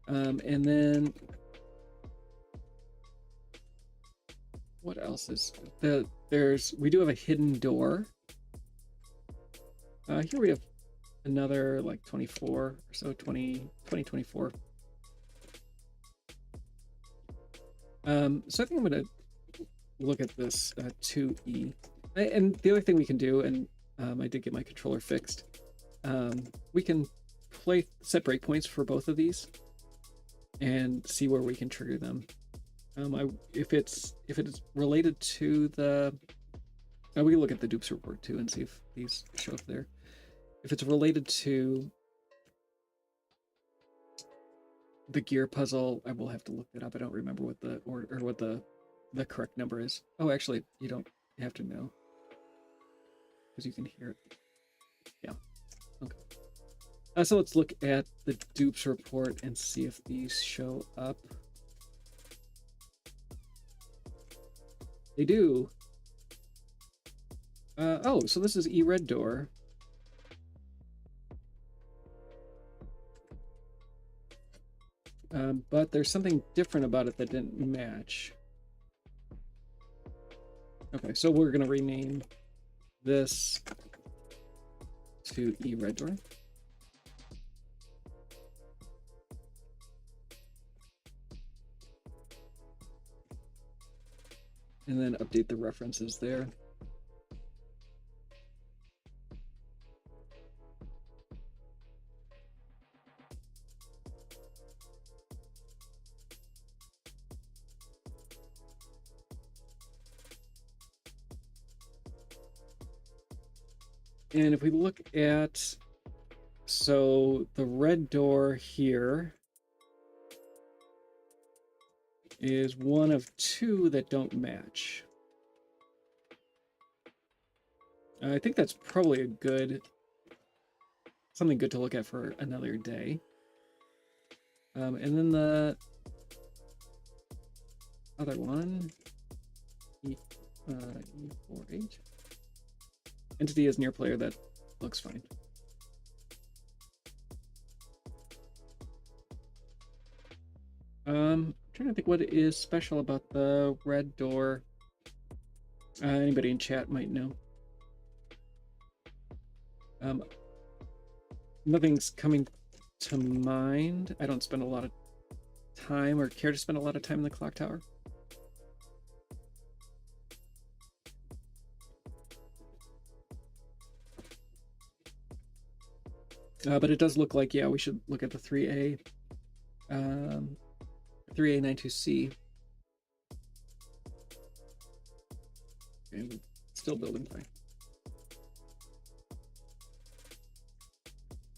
And then what else is we do have a hidden door. Here we have another like 24 or so, 24. So I think I'm gonna look at this 2E. And the other thing we can do, and I did get my controller fixed, we can set breakpoints for both of these and see where we can trigger them. If it's related to the, we can look at the dupes report too and see if these show up there. If it's related to the gear puzzle, I will have to look it up. I don't remember what the what the correct number is. Oh, actually, you don't have to know because you can hear it. Yeah. Okay. So let's look at the dupes report and see if these show up. They do. Oh, so this is E-Red Door. But there's something different about it that didn't match. Okay, so we're going to rename this to E-Red Door. And then update the references there. And if we look at, so the red door here is one of two that don't match. I think that's probably something good to look at for another day. And then the other one, E4H. Entity is near player, that looks fine. I'm trying to think what is special about the red door. Anybody in chat might know. Nothing's coming to mind. I don't spend a lot of time or care to spend a lot of time in the clock tower. But it does look like, yeah, we should look at the 3A. 3A92C. And still building fine.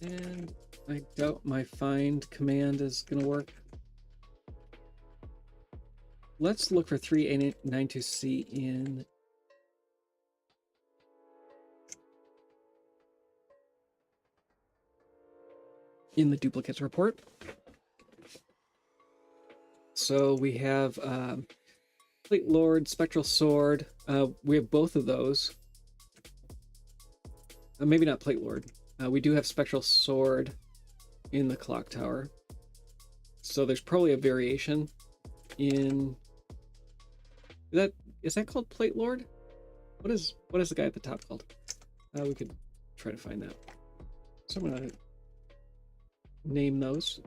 And I doubt my find command is going to work. Let's look for 3A92C in the duplicates report. So we have Plate Lord, Spectral Sword. We have both of those. Maybe not Plate Lord. We do have Spectral Sword in the clock tower. So there's probably a variation in that. Is that called Plate Lord? What is the guy at the top called? We could try to find that. So I'm gonna name those.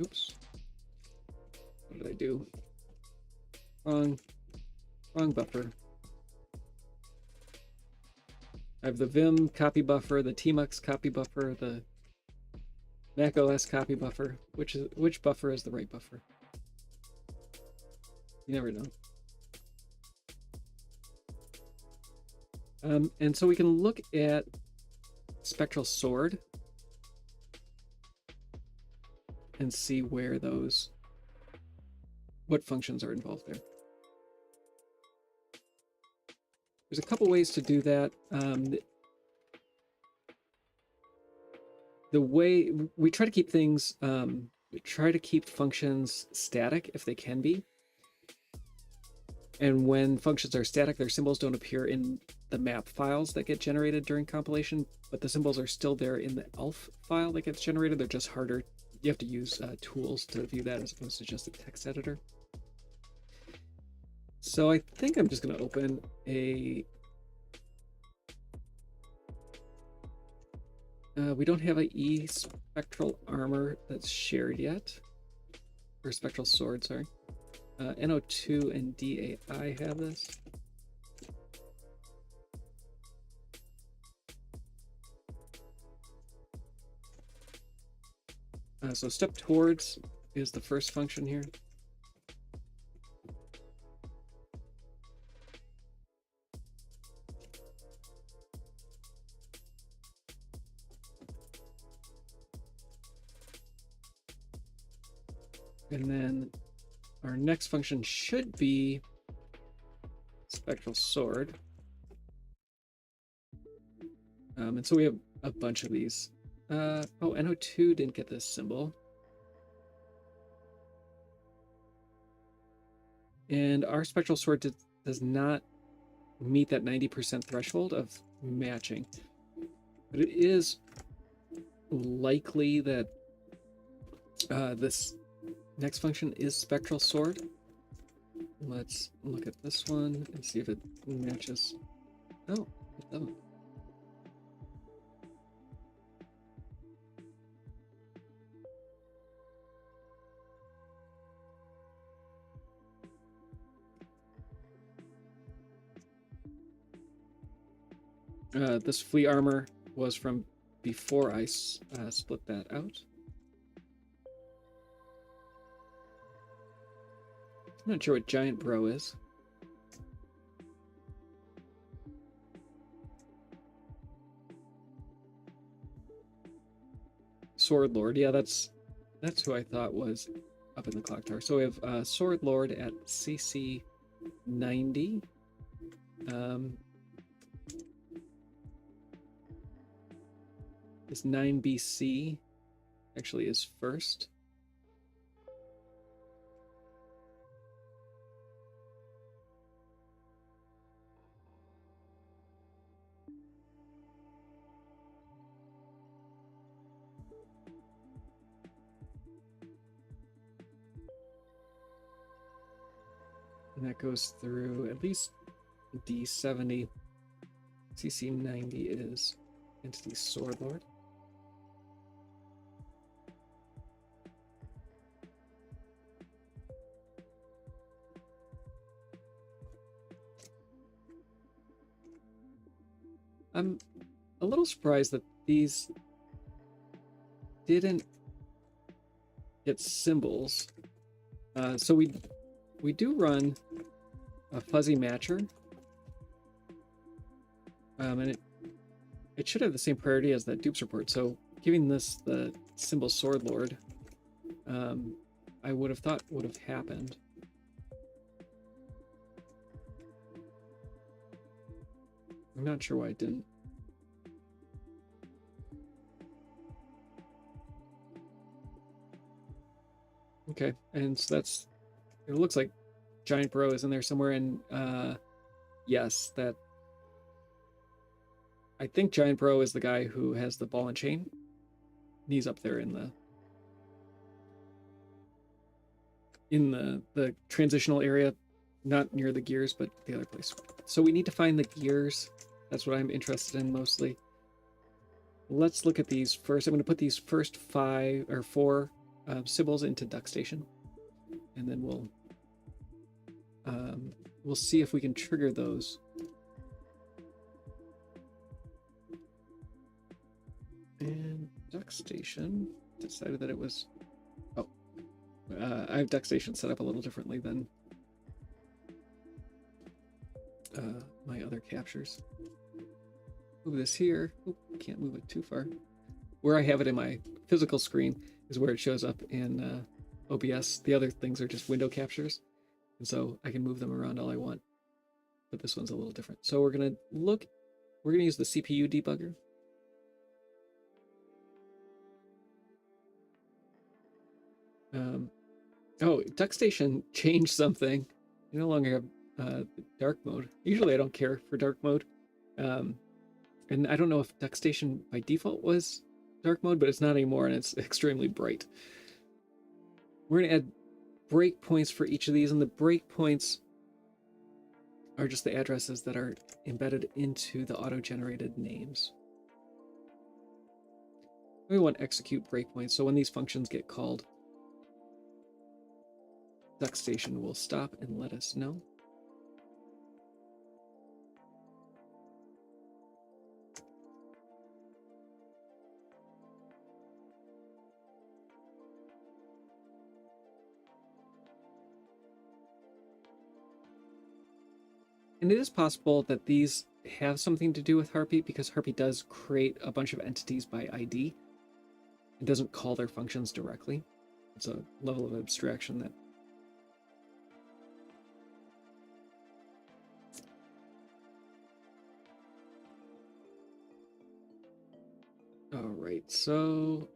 Oops. What did I do? Wrong buffer. I have the Vim copy buffer, the Tmux copy buffer, the macOS copy buffer. Which buffer is the right buffer? You never know. And so we can look at Spectral Sword and see where what functions are involved there. There's a couple ways to do that. The way we try to keep things, we try to keep functions static if they can be. And when functions are static, their symbols don't appear in the map files that get generated during compilation, but the symbols are still there in the ELF file that gets generated. They're just harder. You have to use tools to view that as opposed to just a text editor. So I think I'm just going to open a... we don't have a E spectral armor that's shared yet. Or spectral sword, sorry. NO2 and DAI have this. So step towards is the first function here. And then our next function should be spectral sword. And so we have a bunch of these. Oh, NO2 didn't get this symbol. And our spectral sword does not meet that 90% threshold of matching. But it is likely that this next function is spectral sword. Let's look at this one and see if it matches. Oh, it doesn't. This flea armor was from before I split that out. I'm not sure what Giant Bro is. Sword Lord, yeah, that's who I thought was up in the clock tower. So we have Sword Lord at CC 90. This 9BC actually is first. And that goes through at least D70. CC 90 is Entity Sword Lord. I'm a little surprised that these didn't get symbols. So we do run a fuzzy matcher, and it should have the same priority as that dupes report. So giving this the symbol Sword Lord, I would have thought would have happened. I'm not sure why it didn't. Okay, and so that's, it looks like Giant Bro is in there somewhere, and yes, that, I think Giant Bro is the guy who has the ball and chain. He's up there in the transitional area, not near the gears, but the other place. So we need to find the gears. That's what I'm interested in mostly. Let's look at these first. I'm going to put these first 5 or 4 symbols into Duck Station, and then we'll see if we can trigger those. And Duck Station decided that it was. Oh, I have Duck Station set up a little differently than my other captures. Move this here. Oop, can't move it too far. Where I have it in my physical screen is where it shows up in OBS. The other things are just window captures, and so I can move them around all I want. but this one's a little different. So we're gonna use the CPU debugger. Oh, DuckStation changed something. You no longer have dark mode. Usually I don't care for dark mode. And I don't know if DuckStation by default was dark mode, but it's not anymore, and it's extremely bright. We're going to add breakpoints for each of these, and the breakpoints are just the addresses that are embedded into the auto-generated names. We want execute breakpoints, so when these functions get called, DuckStation will stop and let us know. And it is possible that these have something to do with Heartbeat, because Heartbeat does create a bunch of entities by ID. It doesn't call their functions directly. It's a level of abstraction that Alright, so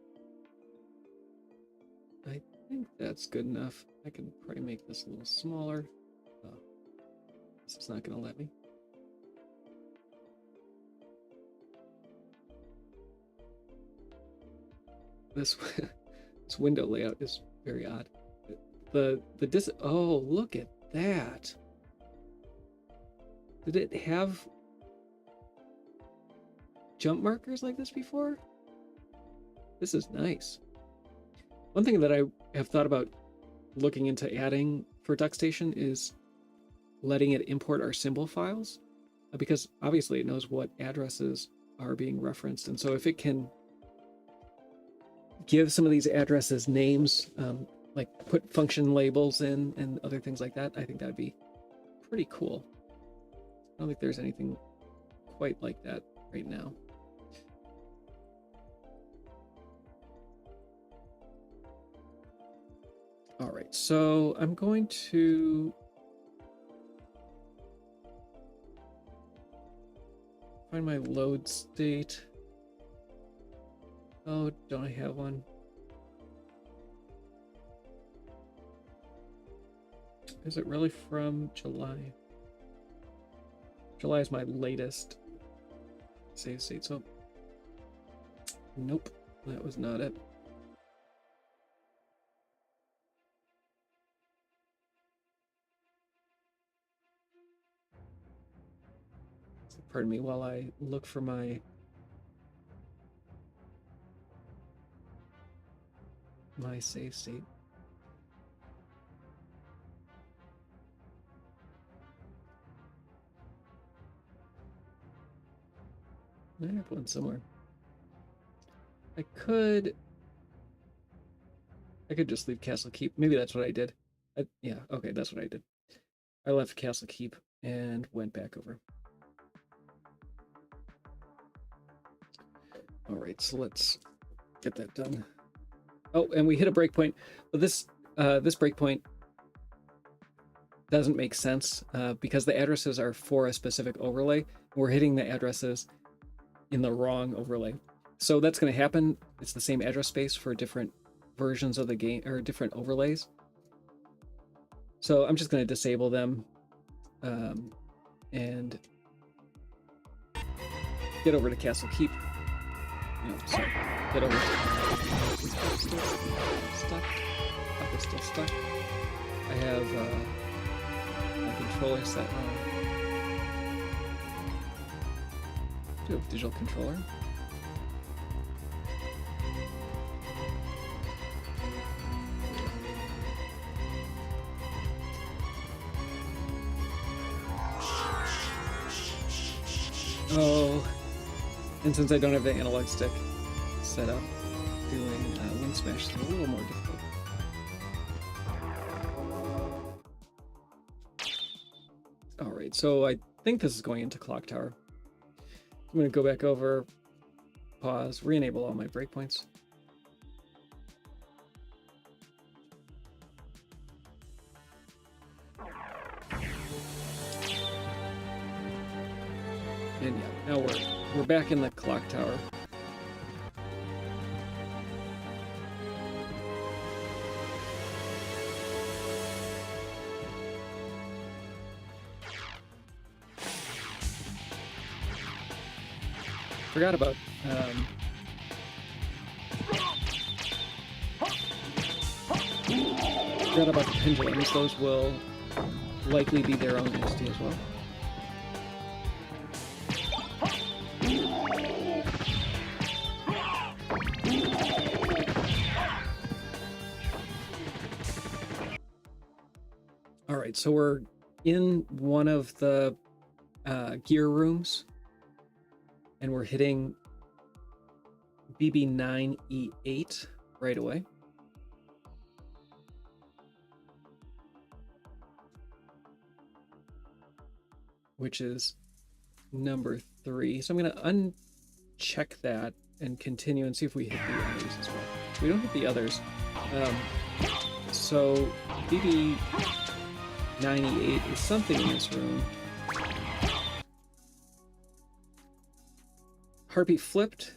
I think that's good enough. I can probably make this a little smaller. Oh, this is not going to let me. This window layout is very odd. Oh, look at that. Did it have jump markers like this before? This is nice. One thing that I have thought about looking into adding for DuckStation is letting it import our symbol files, because obviously it knows what addresses are being referenced. And so if it can give some of these addresses names, like put function labels in and other things like that, I think that'd be pretty cool. I don't think there's anything quite like that right now. All right, so I'm going to find my load state. Oh, don't I have one? Is it really from July? July is my latest save state, so nope, that was not it. Pardon me while I look for my save state. I have one somewhere. I could just leave Castle Keep. Maybe that's what I did. Yeah, okay, that's what I did. I left Castle Keep and went back over. All right, so let's get that done. Oh, and we hit a breakpoint, but this breakpoint doesn't make sense because the addresses are for a specific overlay. We're hitting the addresses in the wrong overlay. So that's going to happen. It's the same address space for different versions of the game, or different overlays. So I'm just going to disable them and get over to Castle Keep. No, sorry. Get over to stuck. Up is still stuck. I have my controller set on. I do have digital controller. Oh, and since I don't have the analog stick set up, doing Wing Smash is a little more difficult. All right, so I think this is going into Clock Tower. I'm going to go back over, pause, re-enable all my breakpoints. Now we're back in the clock tower. Forgot about the pendulums. Those will likely be their own entity as well. All right, so we're in one of the gear rooms, and we're hitting BB9E8 right away. Which is number 3. So I'm going to uncheck that and continue and see if we hit the others as well. We don't hit the others. So BB9E8 is something in this room. Harpy flipped.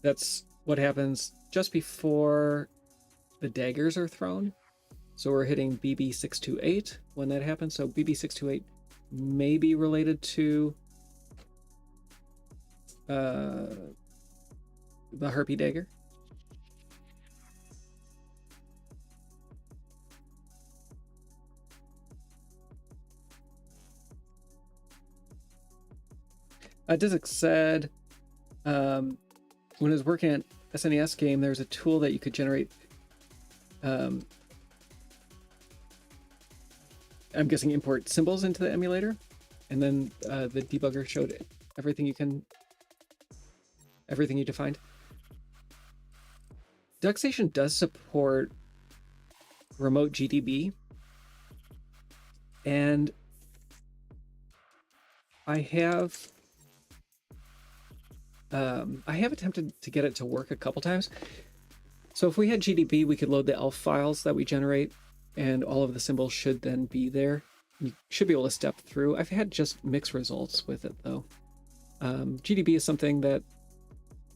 That's what happens just before the daggers are thrown. So we're hitting BB628 when that happens. So BB628 may be related to the Harpy dagger. Dizek said when I was working at SNES game, there's a tool that you could generate. I'm guessing import symbols into the emulator, and then the debugger showed everything you defined. DuckStation does support remote GDB, and I have attempted to get it to work a couple times. So if we had GDB, we could load the ELF files that we generate, and all of the symbols should then be there. You should be able to step through. I've had just mixed results with it, though. GDB is something that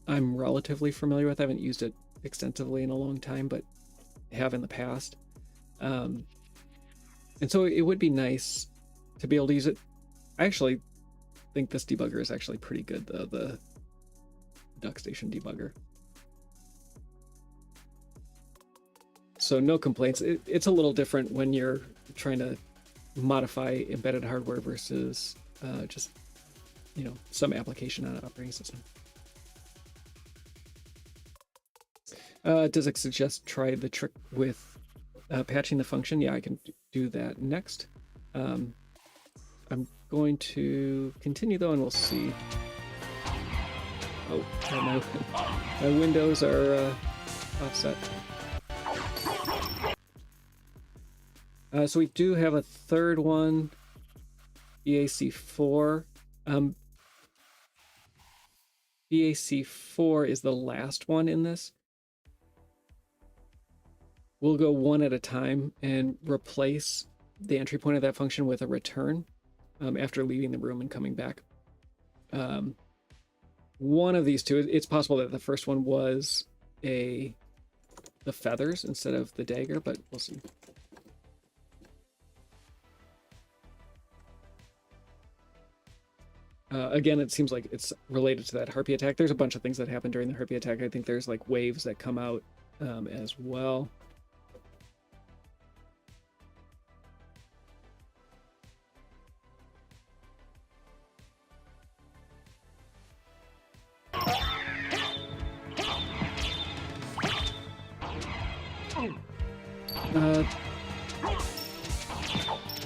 I'm relatively familiar with. I haven't used it extensively in a long time, but have in the past. And so it would be nice to be able to use it. I actually think this debugger is actually pretty good, though, the DuckStation debugger. So no complaints. It's a little different when you're trying to modify embedded hardware versus just, some application on an operating system. Does it suggest try the trick with patching the function? Yeah, I can do that next. I'm going to continue though, and we'll see. Oh, my windows are offset. So we do have a third one, BAC4. BAC4 is the last one in this. We'll go one at a time and replace the entry point of that function with a return after leaving the room and coming back. One of these two, it's possible that the first one was the feathers instead of the dagger, but we'll see. Again, it seems like it's related to that Harpy attack. There's a bunch of things that happen during the Harpy attack. I think there's like waves that come out as well.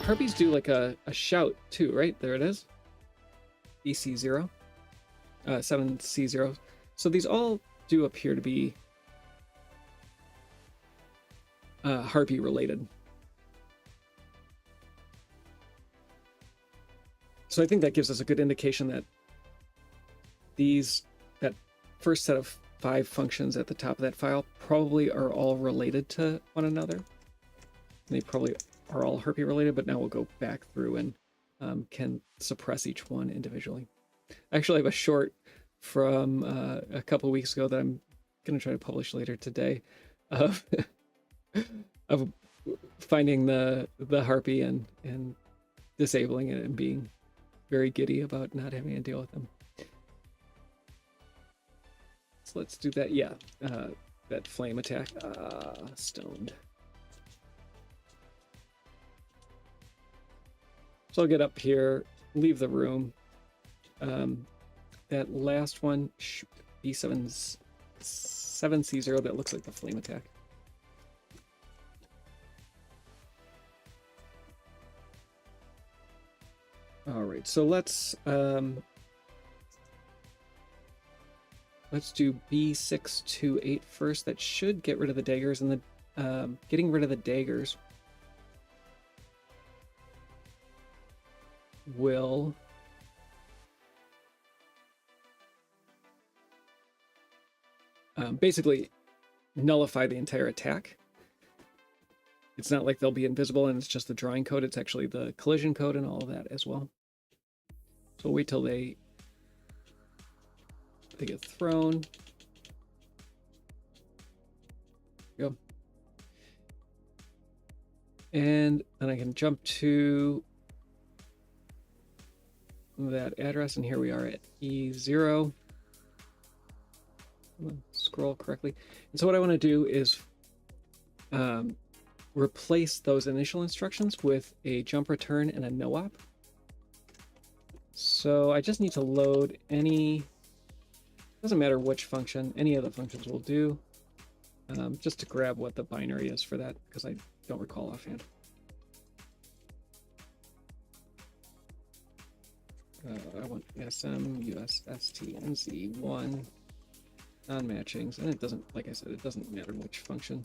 Harpies do like a shout too, right? There it is. EC0, 7C0. So these all do appear to be Harpy related. So I think that gives us a good indication that that first set of 5 functions at the top of that file probably are all related to one another. They probably are all Harpy related, but now we'll go back through and can suppress each one individually. I actually have a short from a couple weeks ago that I'm going to try to publish later today of of finding the harpy and disabling it and being very giddy about not having to deal with them. So let's do that. Yeah, that flame attack. Stoned. So I'll get up here, leave the room. That last one, B7C0, that looks like the flame attack. All right, so let's do B628 first. That should get rid of the daggers, and the getting rid of the daggers will basically nullify the entire attack. It's not like they'll be invisible and it's just the drawing code. It's actually the collision code and all of that as well. So we'll wait till they get thrown. Go. And then I can jump to that address, and here we are at E0. Scroll correctly. And so what I want to do is replace those initial instructions with a jump return and a no-op. So I just need to load any, doesn't matter which function, any of the functions will do, just to grab what the binary is for that, because I don't recall offhand. I want SM, US, ST, NZ1, non-matchings, and it doesn't, like I said, it doesn't matter which function.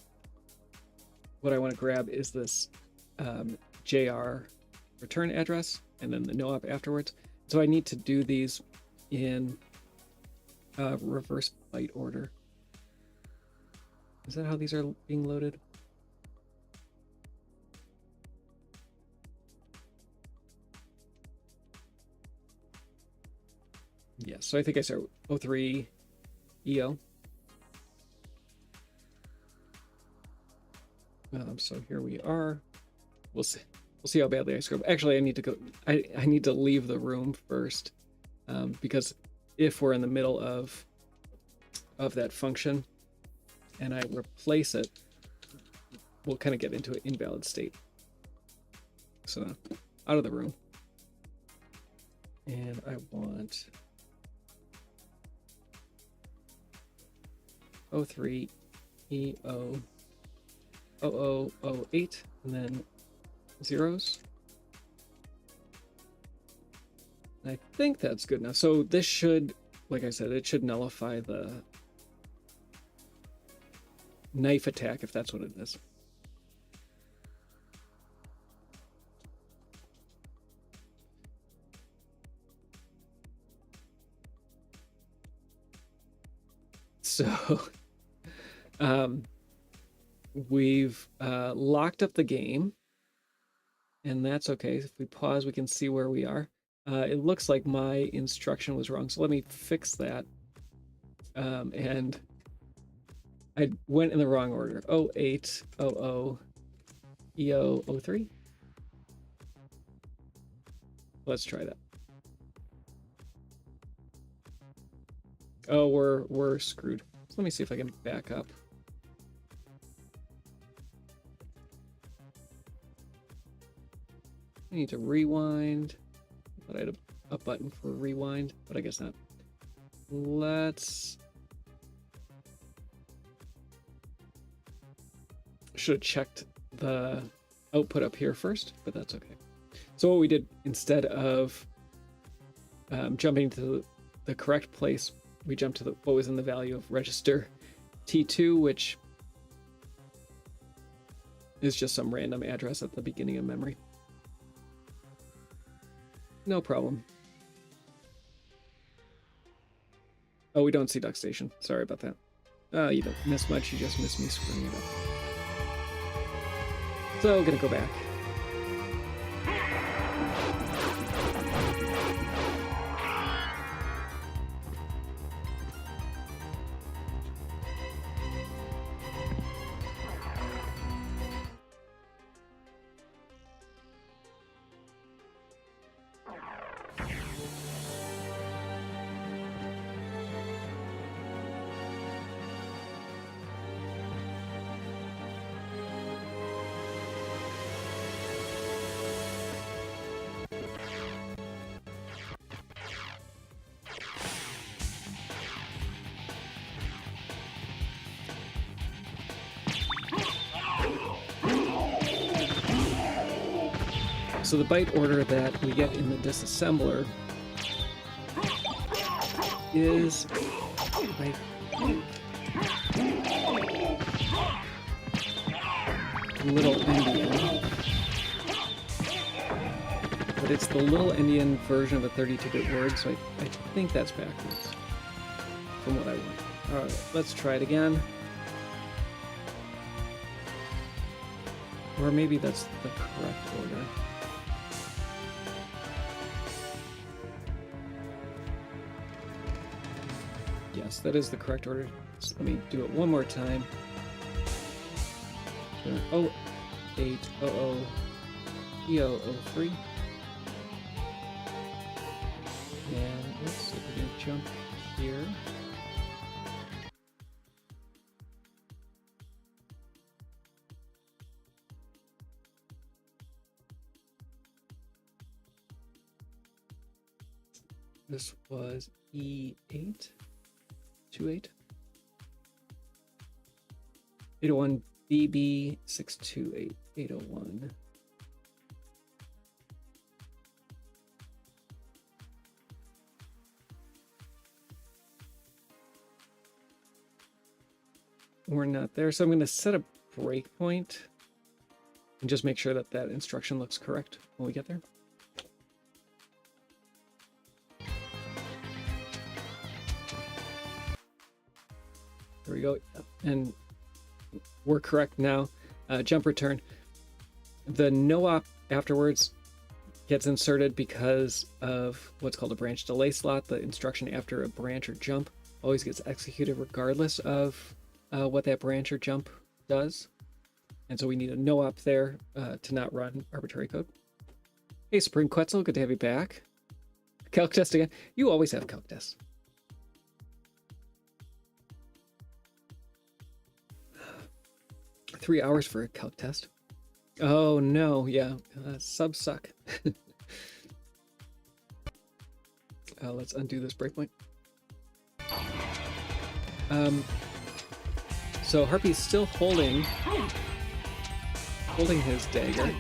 What I want to grab is this JR return address and then the no-op afterwards. So I need to do these in reverse byte order. Is that how these are being loaded? Yes, so I think I start 03 EO. So here we are. We'll see how badly I screw up. Actually, I need to go. I need to leave the room first, because if we're in the middle of that function, and I replace it, we'll kind of get into an invalid state. So out of the room, and I want 03 EO 0008 and then zeros. And I think that's good enough. So this should, like I said, it should nullify the knife attack if that's what it is. So we've locked up the game, and that's okay. If we pause, we can see where we are. It looks like my instruction was wrong, so let me fix that. And I went in the wrong order. 0800 EO 03. Let's try that. Oh, we're screwed. So let me see if I can back up. I need to rewind. But I had a button for rewind, but I guess not. Should have checked the output up here first, but that's okay. So what we did, instead of jumping to the correct place, we jumped to what was in the value of register T2, which is just some random address at the beginning of memory. No problem. Oh, we don't see Duck Station. Sorry about that. You don't miss much, you just miss me screwing it up. So, gonna go back. So the byte order that we get in the disassembler is, I think, Little Endian. But it's the Little Endian version of a 32-bit word, so I think that's backwards from what I want. Alright, let's try it again. Or maybe that's the correct order. Yes, that is the correct order. So let me do it one more time. 0800 E003. And let's see if we can jump here. This was E8, 28, 801 BB 628 801. We're not there, so I'm going to set a breakpoint and just make sure that that instruction looks correct when we get there. There we go, and we're correct now. Jump return. The no-op afterwards gets inserted because of what's called a branch delay slot. The instruction after a branch or jump always gets executed regardless of what that branch or jump does. And so we need a no-op there to not run arbitrary code. Hey, Spring Quetzal, good to have you back. Calc test again. You always have calc tests. $3 hours for a calc test. Oh no, yeah, subs suck. Let's undo this breakpoint. So Harpy's still holding his dagger,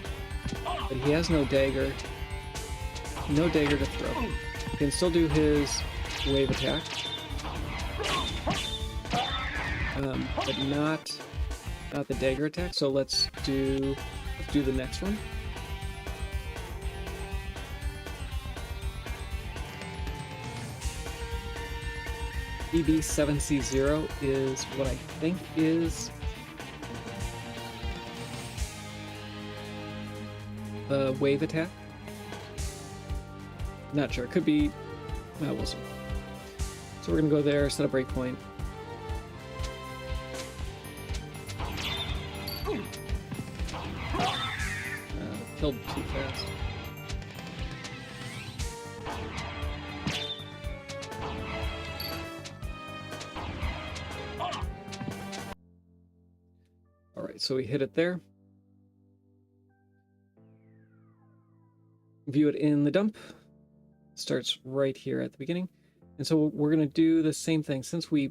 but he has no dagger to throw. He can still do his wave attack, but not the dagger attack. So let's do the next one. EB7C0 is what I think is the wave attack. Not sure. It could be. We'll see. So we're gonna go there, set a breakpoint. Killed too fast. All right, so we hit it there. View it in the dump. Starts right here at the beginning. And so we're going to do the same thing. Since we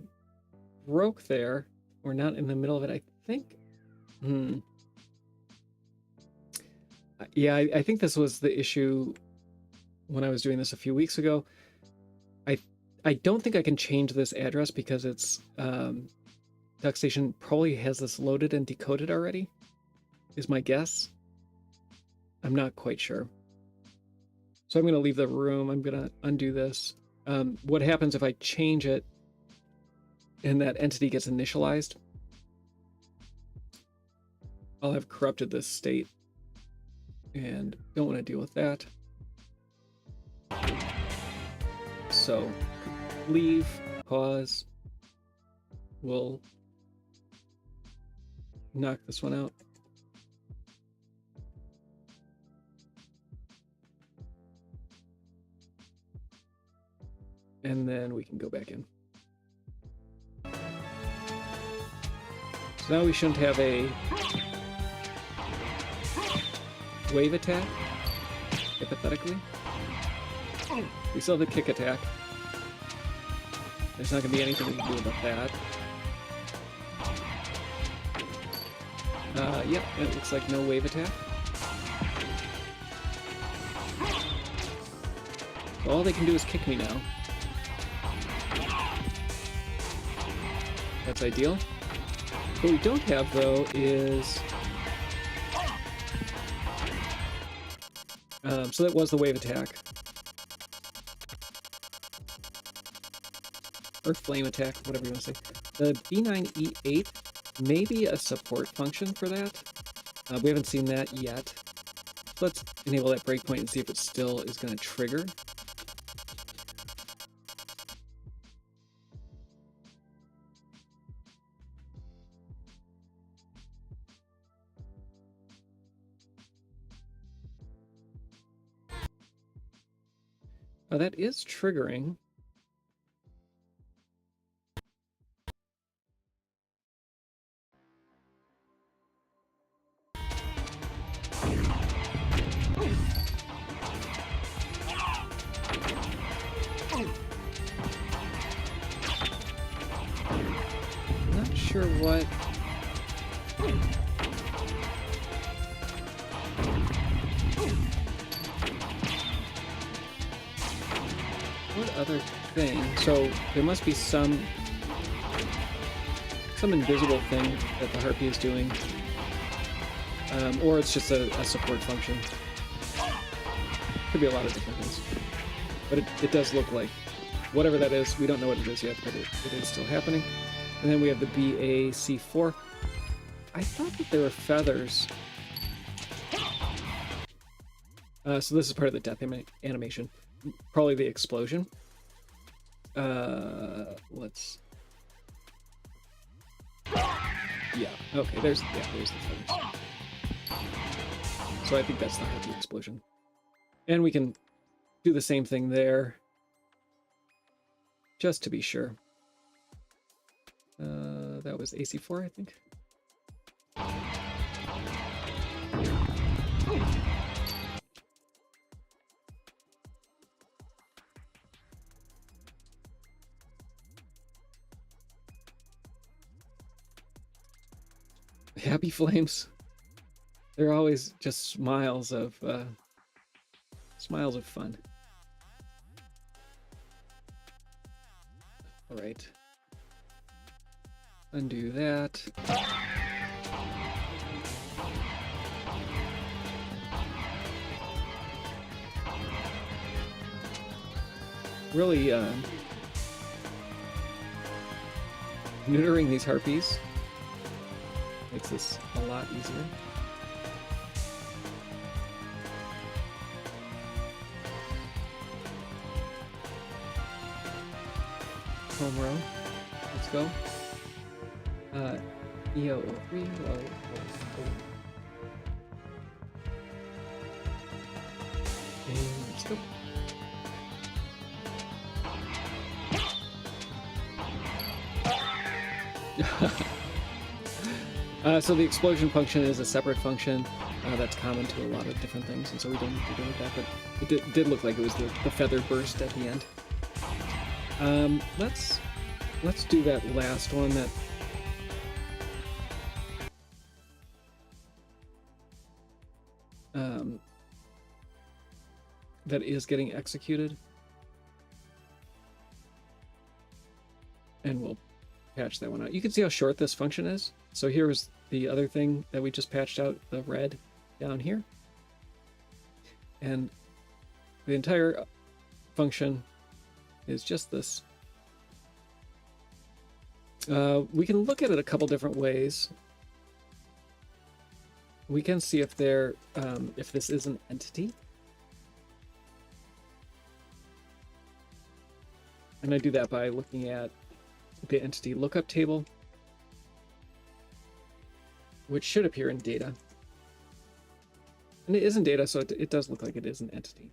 broke there, we're not in the middle of it, I think. Yeah, I think this was the issue when I was doing this a few weeks ago. I don't think I can change this address because it's DuckStation probably has this loaded and decoded already, is my guess. I'm not quite sure. So I'm going to leave the room. I'm going to undo this. What happens if I change it and that entity gets initialized? I'll have corrupted this state and don't want to deal with that. So leave, pause. We'll knock this one out. And then we can go back in. So now we shouldn't have a wave attack, hypothetically. We still have the kick attack. There's not going to be anything we can do about that. Yep, it looks like no wave attack. So all they can do is kick me now. That's ideal. What we don't have, though, is... so that was the wave attack. Or flame attack, whatever you want to say. The B9E8 may be a support function for that. We haven't seen that yet. Let's enable that breakpoint and see if it still is going to trigger. Oh, that is triggering. Not sure what... What other thing? So there must be some invisible thing that the harpy is doing. Or it's just a support function. Could be a lot of different things. But it does look like whatever that is. We don't know what it is yet, but it is still happening. And then we have the BAC4. I thought that there were feathers. So this is part of the death animation. Probably the explosion. Let's... Yeah, okay, there's the feathers. So I think that's the harpy explosion. And we can do the same thing there. Just to be sure. That was AC4, I think. Happy flames. They're always just smiles of fun. All right. Undo that. Really neutering these harpies makes this a lot easier. Home row. Let's go. EO3, low. And let's go. So the explosion function is a separate function that's common to a lot of different things, and so we don't need to do with that, but it did look like it was the feather burst at the end. Let's do that last one that is getting executed, and we'll patch that one out. You can see how short this function is. So here's the other thing that we just patched out, the red down here, and the entire function is just this. We can look at it a couple different ways. We can see if if this is an entity. And I do that by looking at the entity lookup table, which should appear in data. And it is in data, so it does look like it is an entity.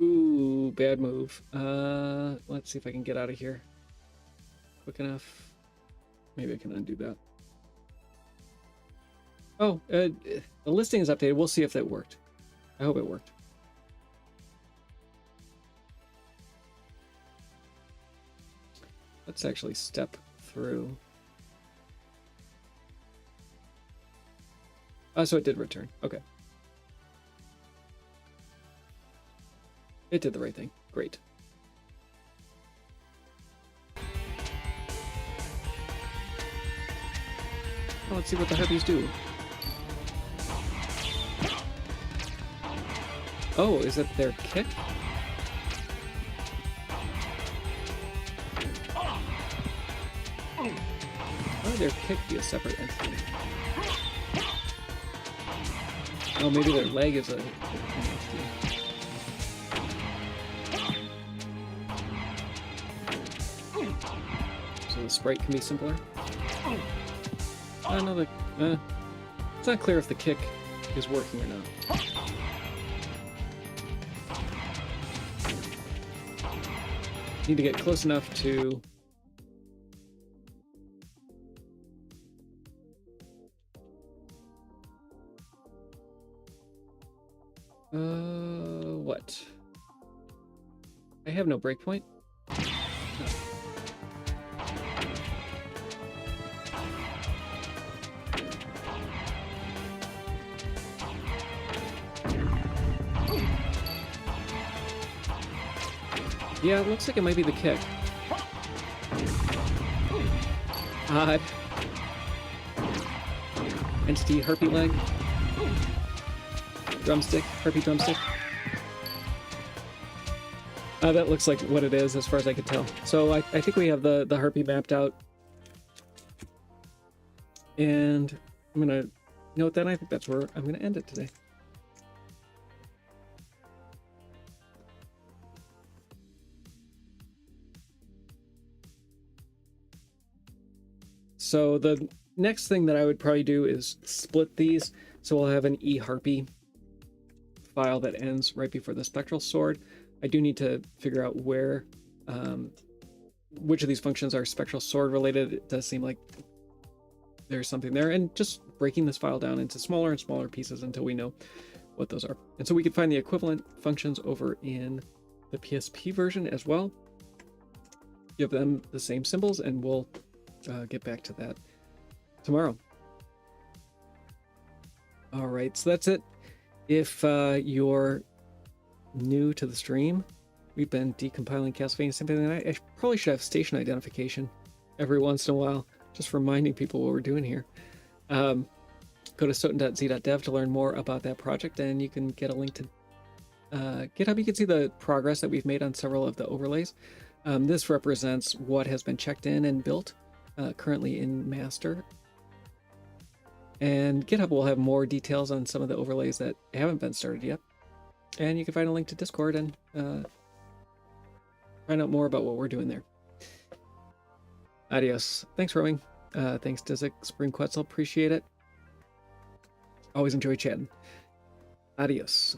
Ooh, bad move. Let's see if I can get out of here quick enough. Maybe I can undo that. Oh, the listing is updated. We'll see if that worked. I hope it worked. Let's actually step through. Oh, so it did return. Okay. It did the right thing. Great. Well, let's see what the harpies do. Oh, is it their kick? Why would their kick be a separate entity? Oh, maybe their leg is a entity. So the sprite can be simpler? I don't know, it's not clear if the kick is working or not. Need to get close enough to... what? I have no breakpoint. Yeah, it looks like it might be the kick. Odd. Entity harpy leg. Drumstick, harpy drumstick. That looks like what it is as far as I could tell. So I think we have the harpy mapped out. And I'm gonna note that. I think that's where I'm gonna end it today. So the next thing that I would probably do is split these. So we'll have an eHarpy file that ends right before the spectral sword. I do need to figure out where, which of these functions are spectral sword related. It does seem like there's something there, and just breaking this file down into smaller and smaller pieces until we know what those are. And so we can find the equivalent functions over in the PSP version as well. Give them the same symbols, and we'll get back to that tomorrow. All right, so that's it. If you're new to the stream, we've been decompiling Castlevania Symphony. I probably should have station identification every once in a while, just reminding people what we're doing here. Go to soten.z.dev to learn more about that project, and you can get a link to GitHub. You can see the progress that we've made on several of the overlays. This represents what has been checked in and built, currently in master. And GitHub will have more details on some of the overlays that haven't been started yet. And you can find a link to Discord and find out more about what we're doing there. Adios. Thanks, Rowing. Thanks, Dizik, Spring Quetzal. Appreciate it. Always enjoy chatting. Adios.